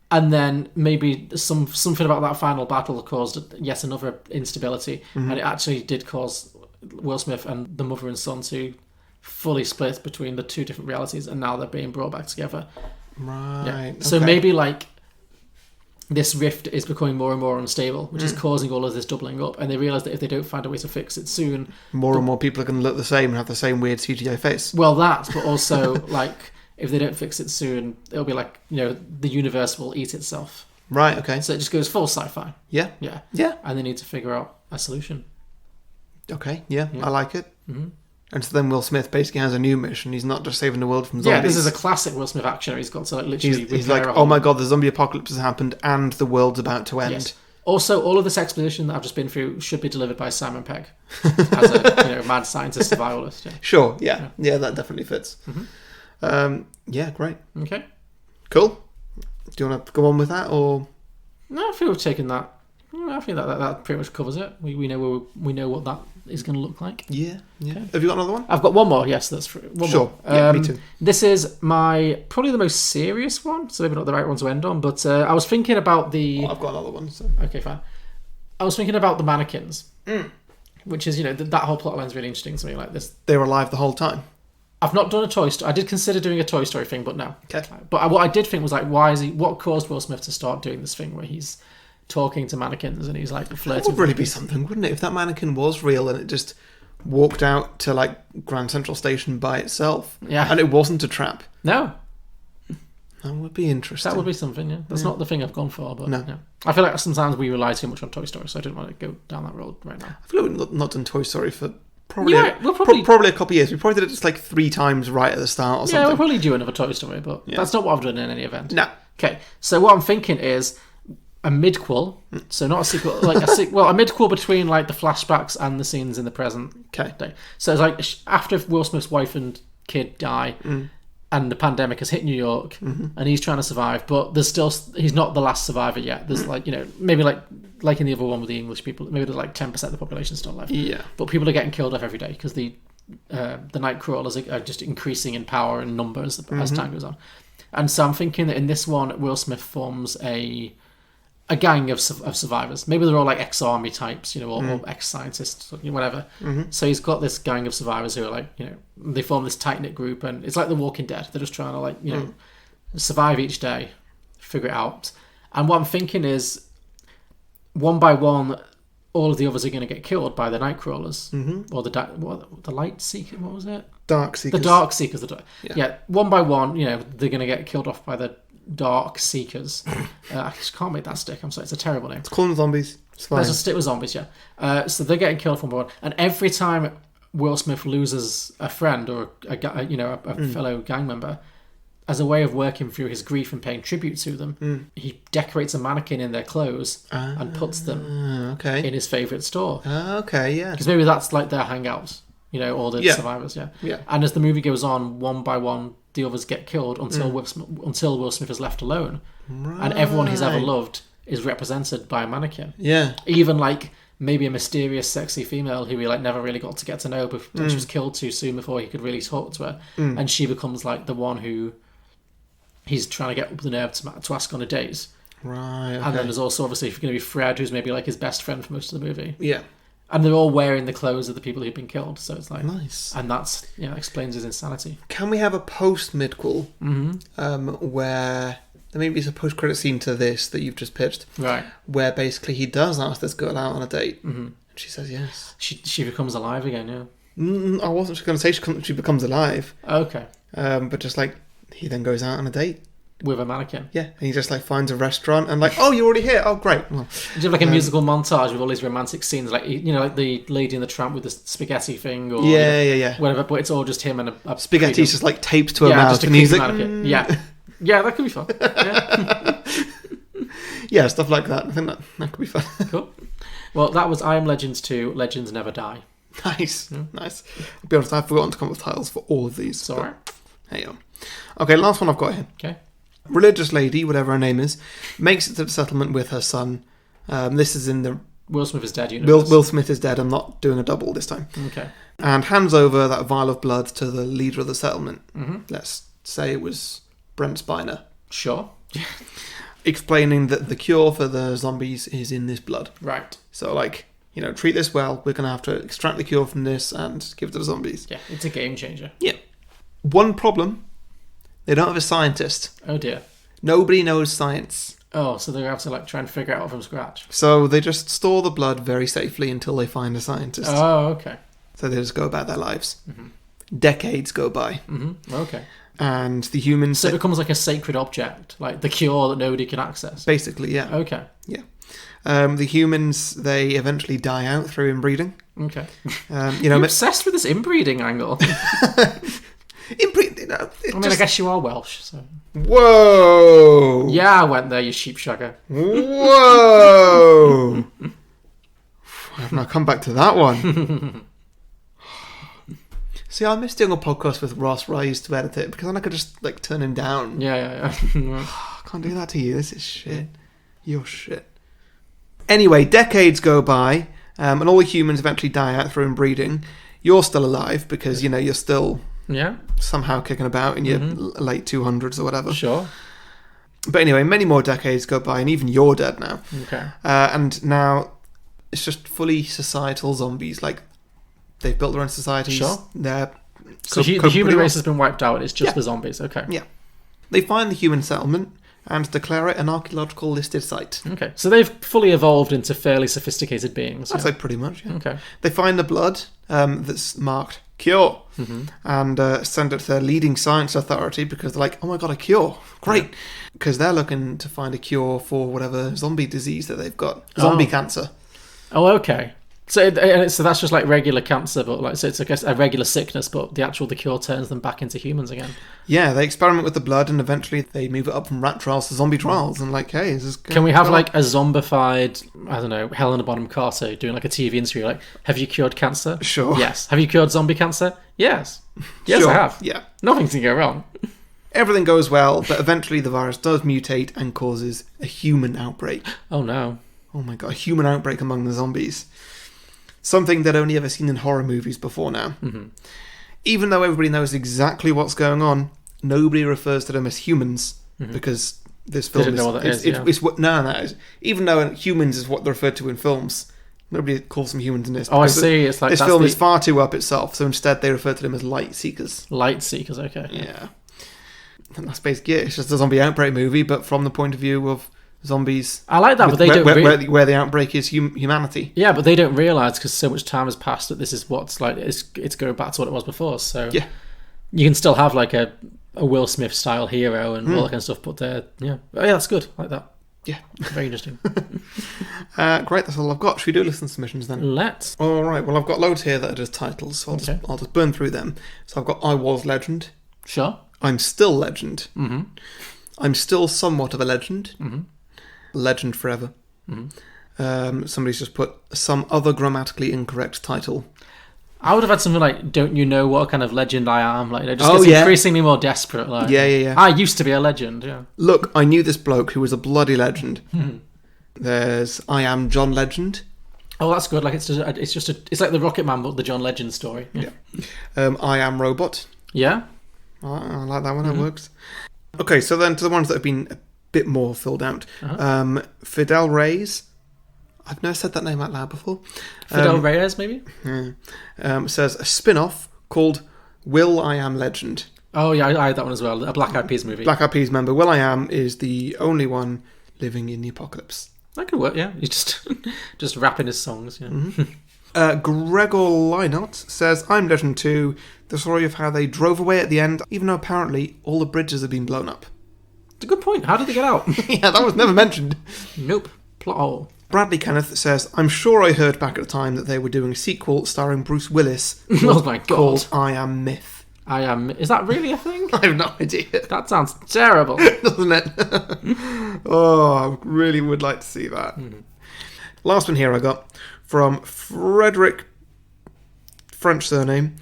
And then maybe something about that final battle caused yet another instability, and it actually did cause Will Smith and the mother and son to fully split between the two different realities, and now they're being brought back together. Right. Yeah. So okay. maybe like this rift is becoming more and more unstable, which is causing all of this doubling up, and they realise that if they don't find a way to fix it soon, more and more people are going to look the same and have the same weird CGI face. well, that, but also like if they don't fix it soon, it'll be like the universe will eat itself. Right. Okay. So it just goes full sci-fi. Yeah. Yeah. Yeah. And they need to figure out a solution. Okay. Yeah. I like it. And so then Will Smith basically has a new mission. He's not just saving the world from zombies. Yeah, this is a classic Will Smith action. He's got to like literally. He's like, oh my god, the zombie apocalypse has happened and the world's about to end. Yes. Also, all of this exposition that I've just been through should be delivered by Simon Pegg as a mad scientist survivalist. Yeah. Sure, yeah, that definitely fits. Yeah, great. Okay. Cool. Do you want to go on with that, or? No, I feel we've taken that. I think that pretty much covers it. We know what that is going to look like. Yeah. Okay. Have you got another one? I've got one more. Yes, that's one sure. more. Yeah, me too. This is probably the most serious one, so maybe not the right one to end on. But I was thinking about the. I've got another one. So. Okay, fine. I was thinking about the mannequins, which is that whole plot line's really interesting to me. Like this, they were alive the whole time. I've not done a Toy Story. I did consider doing a Toy Story thing, but no. Okay. But what I did think was like, what caused Will Smith to start doing this thing where he's talking to mannequins and he's like flirting? That would really be something, wouldn't it? If that mannequin was real and it just walked out to like Grand Central Station by itself, and it wasn't a trap. No. That would be interesting. That would be something, yeah. That's not the thing I've gone for, but no. I feel like sometimes we rely too much on Toy Story, so I didn't want to go down that road right now. I feel like we've not done Toy Story for probably a couple of years. We probably did it just like 3 times right at the start or something. Yeah, we'll probably do another Toy Story, but that's not what I've done in any event. No. Okay, so what I'm thinking is a midquel, so not a sequel, like a midquel between like the flashbacks and the scenes in the present day. So it's like after Will Smith's wife and kid die, and the pandemic has hit New York, and he's trying to survive, but he's not the last survivor yet. There's maybe like in the other one with the English people, maybe there's like 10% of the population still left. Yeah, but people are getting killed off every day because the night crawlers are just increasing in power and numbers as time goes on. And so I'm thinking that in this one, Will Smith forms a gang of survivors. Maybe they're all like ex-army types, or ex-scientists, whatever. So he's got this gang of survivors who are like, they form this tight-knit group, and it's like The Walking Dead. They're just trying to like, survive each day, figure it out. And what I'm thinking is, one by one, all of the others are going to get killed by the night crawlers, or the light seeker. What was it? Dark seekers. The dark seekers. One by one, they're going to get killed off by the dark seekers. I just can't make that stick. I'm sorry, it's a terrible name. Let's call them zombies. It's fine. Let's just stick with zombies, yeah. So they're getting killed one by one, and every time Will Smith loses a friend or a fellow gang member, as a way of working through his grief and paying tribute to them, he decorates a mannequin in their clothes and puts them in his favourite store. Okay, yeah. Because maybe that's like their hangout, all the survivors, yeah. And as the movie goes on, one by one, the others get killed until Will Smith is left alone. Right. And everyone he's ever loved is represented by a mannequin. Yeah. Even like maybe a mysterious, sexy female who he like never really got to get to know, but she was killed too soon before he could really talk to her. And she becomes like the one who he's trying to get up the nerve to ask on a date. Right. Okay. And then there's also obviously going to be Fred, who's maybe like his best friend for most of the movie. Yeah. And they're all wearing the clothes of the people who've been killed, so it's like nice. And that's explains his insanity. Can we have a post-midquel where there maybe is a post-credit scene to this that you've just pitched, right? Where basically he does ask this girl out on a date, and she says yes. She becomes alive again, yeah. I wasn't going to say she becomes alive. Okay. But just like he then goes out on a date. With a mannequin. Yeah, and he just like finds a restaurant and like, oh, you're already here. Oh, great. Well, do you have like a musical montage with all these romantic scenes, like like the Lady and the Tramp with the spaghetti thing, or whatever. But it's all just him and a spaghetti's just like taped to a mouth, and he's like, yeah, that could be fun. Yeah. Yeah, stuff like that. I think that could be fun. Cool. Well, that was I Am Legends 2. Legends Never Die. Nice, nice. I'll be honest, I've forgotten to come up with titles for all of these. Sorry. Hey, okay, last one I've got here. Okay. Religious lady, whatever her name is, makes it to the settlement with her son. This is in the Will Smith is dead universe. Will Smith is dead. I'm not doing a double this time. Okay. And hands over that vial of blood to the leader of the settlement. Let's say it was Brent Spiner. Sure. Explaining that the cure for the zombies is in this blood. Right. So, like, treat this well. We're going to have to extract the cure from this and give it to the zombies. Yeah, it's a game changer. Yeah. One problem. They don't have a scientist. Oh dear. Nobody knows science. Oh, so they have to like try and figure it out from scratch. So they just store the blood very safely until they find a scientist. Oh, okay. So they just go about their lives. Decades go by. Okay. And the humans... So it becomes like a sacred object, like the cure that nobody can access. Basically, yeah. Okay. Yeah. The humans, they eventually die out through inbreeding. Okay. You know, You're obsessed with this inbreeding angle. inbreed. I guess you are Welsh, so... Whoa! Yeah, I went there, you sheepshagger. Whoa! I've not come back to that one. See, I missed doing a podcast with Ross Rise to edit it, because then I could just, like, turn him down. Yeah. I can't do that to you. This is shit. You're shit. Anyway, decades go by, and all the humans eventually die out through inbreeding. You're still alive, because, you know, you're still... Yeah. Somehow kicking about in your late 200s or whatever. Sure. But anyway, many more decades go by, and even you're dead now. Okay. And now it's just fully societal zombies. Like, they've built their own societies. Sure. They're So the human race has been wiped out. It's just the zombies. Okay. Yeah. They find the human settlement and declare it an archaeological listed site. Okay. So they've fully evolved into fairly sophisticated beings. I'd say pretty much, yeah. Okay. They find the blood that's marked cure and send it to their leading science authority, because they're like, oh my god, a cure. Great. Because they're looking to find a cure for whatever zombie disease that they've got. Zombie cancer. Oh, okay. So that's just like regular cancer, but like, so it's, I guess, a regular sickness, but the cure turns them back into humans again. Yeah, they experiment with the blood, and eventually they move it up from rat trials to zombie trials, and like, hey, can we have like a zombified, I don't know, Helena Bonham Carter doing like a TV interview, like, have you cured cancer? Sure. Yes. Have you cured zombie cancer? Yes. Yes, Sure. I have. Yeah. Nothing can go wrong. Everything goes well, but eventually the virus does mutate and causes a human outbreak. Oh no. Oh my god, a human outbreak among the zombies. Something they'd only ever seen in horror movies before now. Even though everybody knows exactly what's going on, nobody refers to them as humans, because this film know what that is, yeah. it's what even though humans is what they're referred to in films, nobody calls them humans in this. Oh, I because see. It's like this that's film is far too up itself, so instead they refer to them as light seekers. Light seekers. Okay. Yeah, and that's basically it. It's just a zombie outbreak movie, but from the point of view of zombies. I like that, but they where the outbreak is humanity. Yeah, but they don't realise, because so much time has passed, that this is what's like. It's going back to what it was before. So yeah, you can still have like a Will Smith style hero and all that kind of stuff, but yeah, that's good. I like that. Yeah, very interesting. Great, that's all I've got. Should we do listen submissions then? Let's. All right. Well, I've got loads here that are just titles, so I'll just burn through them. So I've got I Was Legend. Sure. I'm Still Legend. I'm Still Somewhat of a Legend. Legend Forever. Somebody's just put some other grammatically incorrect title. I would have had something like, don't you know what kind of legend I am? Like, it just gets increasingly more desperate. Like, yeah. I used to be a legend, yeah. Look, I knew this bloke who was a bloody legend. There's I Am John Legend. Oh, that's good. Like, it's like the Rocket Man, but the John Legend story. Yeah. I Am Robot. Yeah. I like that one. That works. Okay, so then to the ones that have been a bit more filled out. Fidel Reyes. I've never said that name out loud before. Fidel Reyes, maybe? Says a spin-off called Will I Am Legend. Oh, yeah, I had that one as well. A Black Eyed Peas movie. Black Eyed Peas member. Will I Am is the only one living in the apocalypse. That could work, yeah. He's just rapping his songs, yeah. Gregor Lynott says, I'm Legend 2, the story of how they drove away at the end, even though apparently all the bridges have been blown up. It's a good point. How did they get out? Yeah, that was never mentioned. Nope. Plot hole. Bradley Kenneth says, I'm sure I heard back at the time that they were doing a sequel starring Bruce Willis oh my god. called I Am Myth. Is that really a thing? I have no idea. That sounds terrible. Doesn't it? Oh, I really would like to see that. Last one here I got from Frederick, French surname.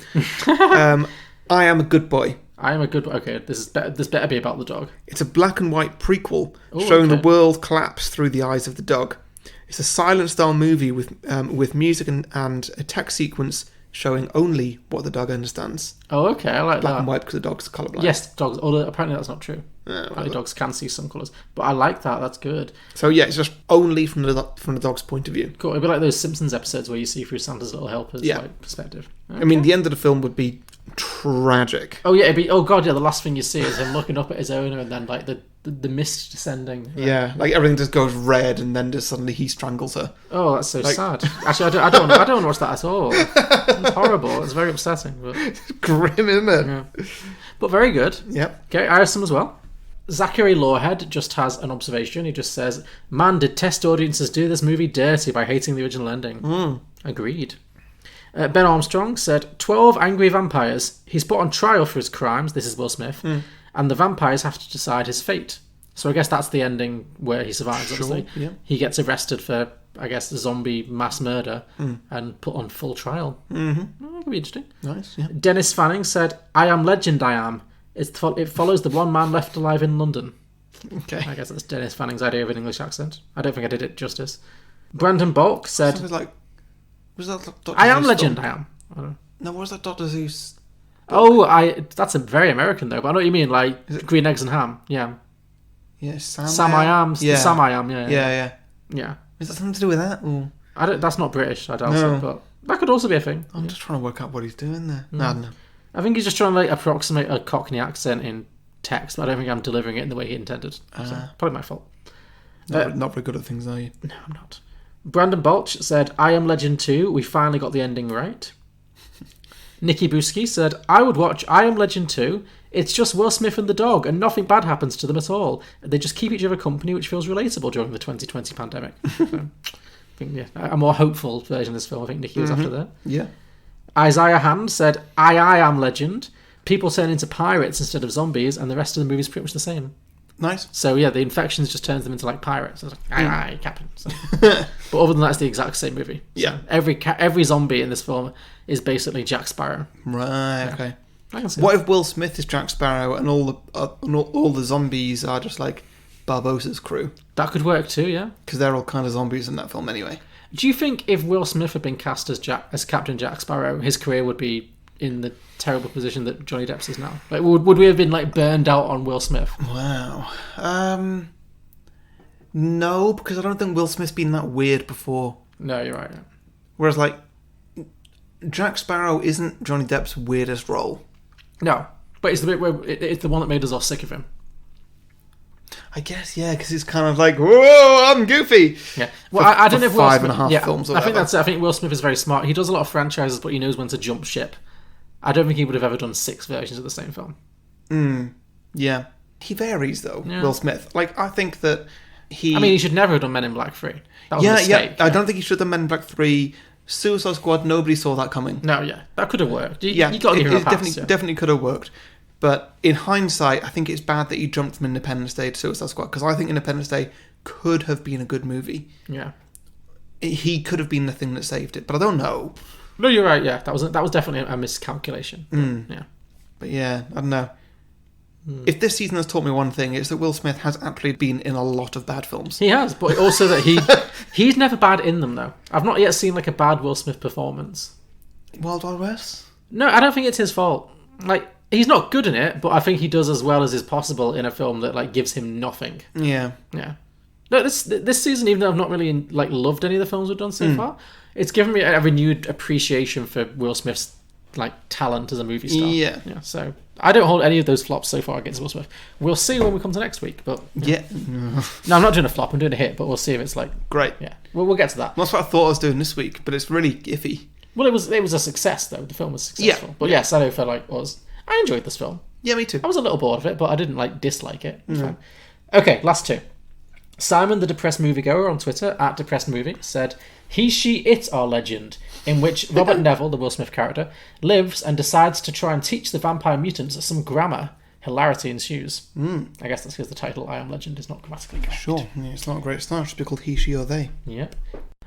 I Am a Good Boy. I Am a Good Boy. Okay, this better be about the dog. It's a black and white prequel showing the world collapse through the eyes of the dog. It's a silent style movie with music and a text sequence showing only what the dog understands. Oh, okay, I like Black that. and white because the dog's colourblind. Yes, dogs. Although apparently that's not true. Apparently dogs can see some colours, but I like that. That's good. So yeah, it's just only from the dog's point of view. Cool. It'd be like those Simpsons episodes where you see through Santa's little helper's perspective. Okay. I mean, the end of the film would be tragic. Oh yeah, it'd be. Oh god, yeah. The last thing you see is him looking up at his owner, and then like the mist descending. Yeah, like everything just goes red, and then just suddenly he strangles her. Oh, that's so sad. Actually, I don't want to watch that at all. It's horrible. It's very upsetting. But grim, isn't it? Yeah. But very good. Yep. Okay, I have some as well. Zachary Lawhead just has an observation. He just says, "Man, did test audiences do this movie dirty by hating the original ending?" Agreed. Ben Armstrong said, 12 angry vampires. He's put on trial for his crimes. This is Will Smith. And the vampires have to decide his fate. So I guess that's the ending where he survives, obviously. Yeah. He gets arrested for, I guess, the zombie mass murder and put on full trial. That could be interesting. Nice, yeah. Dennis Fanning said, I am legend, I am. It follows the one man left alive in London. Okay. I guess that's Dennis Fanning's idea of an English accent. I don't think I did it justice. Brandon Bulk said, Something like... Was that Doctor I am Who's legend, film? I am. I don't know. No, what was that Doctor Who's... That's a very American though, but I know what you mean, like green eggs and ham. Yeah. Yeah, Sam I am. Yeah. Sam I am, yeah. Yeah. Is that something to do with that? Or... I don't, that's not British, I doubt No. so, but that could also be a thing. I'm just trying to work out what he's doing there. I don't know. I think he's just trying to like approximate a Cockney accent in text, but I don't think I'm delivering it in the way he intended. So, probably my fault. Not very good at things, are you? No, I'm not. Brandon Balch said, I am Legend 2. We finally got the ending right. Nikki Buski said, I would watch I Am Legend 2. It's just Will Smith and the dog, and nothing bad happens to them at all. They just keep each other company, which feels relatable during the 2020 pandemic. So, I think, yeah, a more hopeful version of this film. I think Nikki was after that. Yeah. Isaiah Hand said, I am Legend. People turn into pirates instead of zombies, and the rest of the movie is pretty much the same. Nice. So yeah, the infections just turns them into like pirates. So it's like, aye, Captain. So. But other than that, it's the exact same movie. So Yeah. every zombie in this film is basically Jack Sparrow. Right, okay. I can see What that. if Will Smith is Jack Sparrow and all the zombies are just like Barbossa's crew? That could work too, yeah. Because they're all kind of zombies in that film anyway. Do you think if Will Smith had been cast as Captain Jack Sparrow, his career would be in the terrible position that Johnny Depp's is now? Like, would we have been like burned out on Will Smith? Wow. No, because I don't think Will Smith's been that weird before. No, you're right. Yeah. Whereas, like, Jack Sparrow isn't Johnny Depp's weirdest role. No, but it's the bit where it's the one that made us all sick of him. I guess, yeah, because it's kind of like, whoa, I'm goofy. Yeah. Well, I don't know if Will five Smith, and a half films or I think whatever. that's it. I think Will Smith is very smart. He does a lot of franchises, but he knows when to jump ship. I don't think he would have ever done 6 versions of the same film. Yeah. He varies, though, Yeah. Will Smith. Like, I think that I mean, he should never have done Men in Black 3. That was a mistake. I don't think he should have done Men in Black 3. Suicide Squad, nobody saw that coming. No, yeah. That could have worked. You Yeah, got to give him a pass. definitely could have worked. But in hindsight, I think it's bad that he jumped from Independence Day to Suicide Squad, because I think Independence Day could have been a good movie. Yeah. He could have been the thing that saved it, but I don't know. No, you're right, yeah. That was definitely a miscalculation. Yeah. But yeah, I don't know. If this season has taught me one thing, it's that Will Smith has actually been in a lot of bad films. He has, but also that he's never bad in them, though. I've not yet seen like a bad Will Smith performance. Wild Wild West? No, I don't think it's his fault. Like, he's not good in it, but I think he does as well as is possible in a film that like gives him nothing. Yeah. Yeah. No, this season, even though I've not really like loved any of the films we've done so far, it's given me a renewed appreciation for Will Smith's like talent as a movie star. Yeah. So I don't hold any of those flops so far against Will Smith. We'll see when we come to next week, but Yeah. no, I'm not doing a flop. I'm doing a hit, but we'll see if it's like Great. yeah. Well, we'll get to that. That's what I thought I was doing this week, but it's really iffy. Well, it was a success though. The film was successful. Yeah. But yes, I know for like us, I enjoyed this film. Yeah, me too. I was a little bored of it, but I didn't like dislike it. It was fine. Okay, last 2. Simon, the depressed moviegoer on Twitter at depressed movie, said, "He, she, it are legend," in which Robert Neville, the Will Smith character, lives and decides to try and teach the vampire mutants some grammar. Hilarity ensues. I guess that's because the title "I Am Legend" is not grammatically correct. Sure. Yeah, it's not a great start. It should be called He, She, or They. Yep.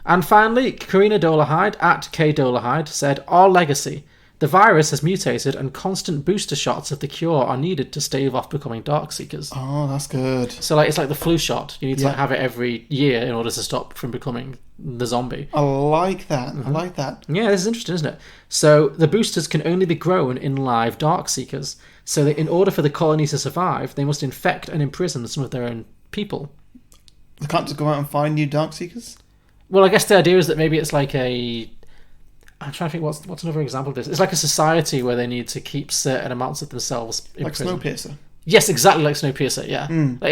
And finally, Karina Dolahide at K Dolahide said, "Our legacy. The virus has mutated and constant booster shots of the cure are needed to stave off becoming Darkseekers." Oh, that's good. So like it's like the flu shot. You need to Yeah. like, have it every year in order to stop from becoming the zombie. I like that. I like that. Yeah, this is interesting, isn't it? So the boosters can only be grown in live Darkseekers. So that in order for the colony to survive, they must infect and imprison some of their own people. They can't just go out and find new Darkseekers? Well, I guess the idea is that maybe it's like a... I'm trying to think what's another example of this. It's like a society where they need to keep certain amounts of themselves in Like prison. Snowpiercer? Yes, exactly like Snowpiercer, yeah.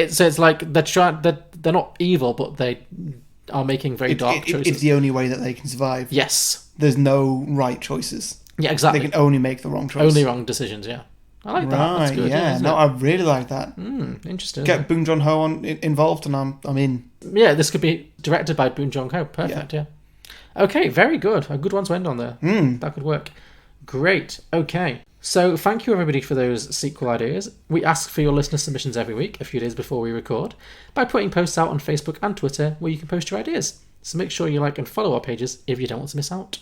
So it's like they're not evil, but they are making very dark choices. It's the only way that they can survive. Yes. There's no right choices. Yeah, exactly. They can only make the wrong choice. Only wrong decisions, yeah. I like that. Right, That's good. yeah. Isn't No, it? I really like that. Interesting. Get Boon Joon-ho involved and I'm in. Yeah, this could be directed by Boon Jong-ho. Perfect, yeah. Okay, very good. A good one to end on there. That could work. Great. Okay. So thank you everybody for those sequel ideas. We ask for your listener submissions every week, a few days before we record, by putting posts out on Facebook and Twitter where you can post your ideas. So make sure you like and follow our pages if you don't want to miss out.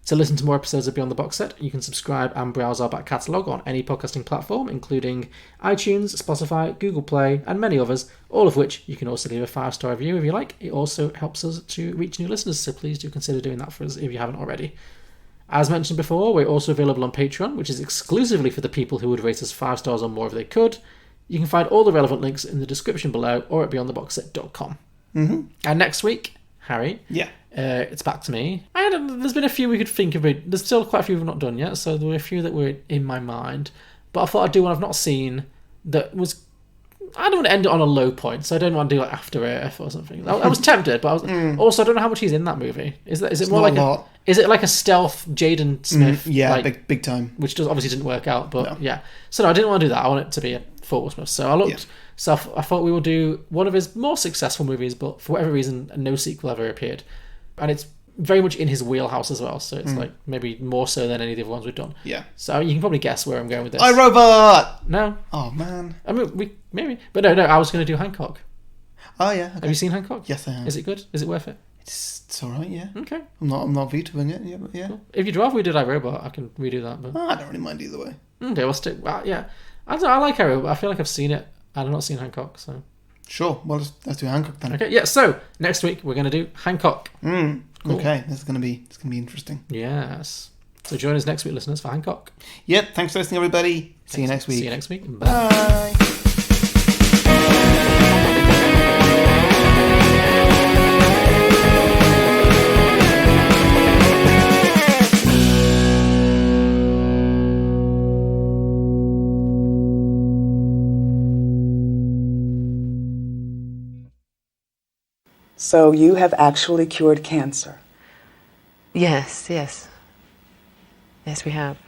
To listen to more episodes of Beyond the Box Set, you can subscribe and browse our back catalogue on any podcasting platform, including iTunes, Spotify, Google Play, and many others, all of which you can also leave a 5-star review if you like. It also helps us to reach new listeners, so please do consider doing that for us if you haven't already. As mentioned before, we're also available on Patreon, which is exclusively for the people who would rate us 5 stars or more if they could. You can find all the relevant links in the description below or at beyondtheboxset.com. And next week, Harry, it's back to me. There's been a few we could think of. There's still quite a few we've not done yet, so there were a few that were in my mind. But I thought I'd do one I've not seen that was... I don't want to end it on a low point, so I don't want to do like After Earth or something. I was tempted, but I was also I don't know how much he's in that movie. Is it more like a... Is it like a stealth Jaden Smith? Big time. Which obviously didn't work out, but yeah. So no, I didn't want to do that. I want it to be a Fort Smith. So I looked. Yeah. So I thought we will do one of his more successful movies, but for whatever reason, no sequel ever appeared, and it's very much in his wheelhouse as well. So it's like maybe more so than any of the other ones we've done. Yeah. So you can probably guess where I'm going with this. iRobot. No. Oh man. I mean, maybe, but no. I was going to do Hancock. Oh yeah. Okay. Have you seen Hancock? Yes, I have. Is it good? Is it worth it? It's alright, yeah. Okay. I'm not vetoing it, yeah, but yeah. Cool. If you'd rather we did iRobot, I can redo that. But I don't really mind either way. Okay, we'll stick. Well, yeah, I don't know, I like iRobot. I feel like I've seen it. I've not seen Hancock, so. Sure. Well, let's do Hancock then. Okay. Yeah. So next week we're going to do Hancock. Cool. Okay. It's gonna be interesting. Yes. So join us next week, listeners, for Hancock. Yep. Thanks for listening, everybody. See you next week. See you next week. Bye. So you have actually cured cancer. Yes, yes. Yes, we have.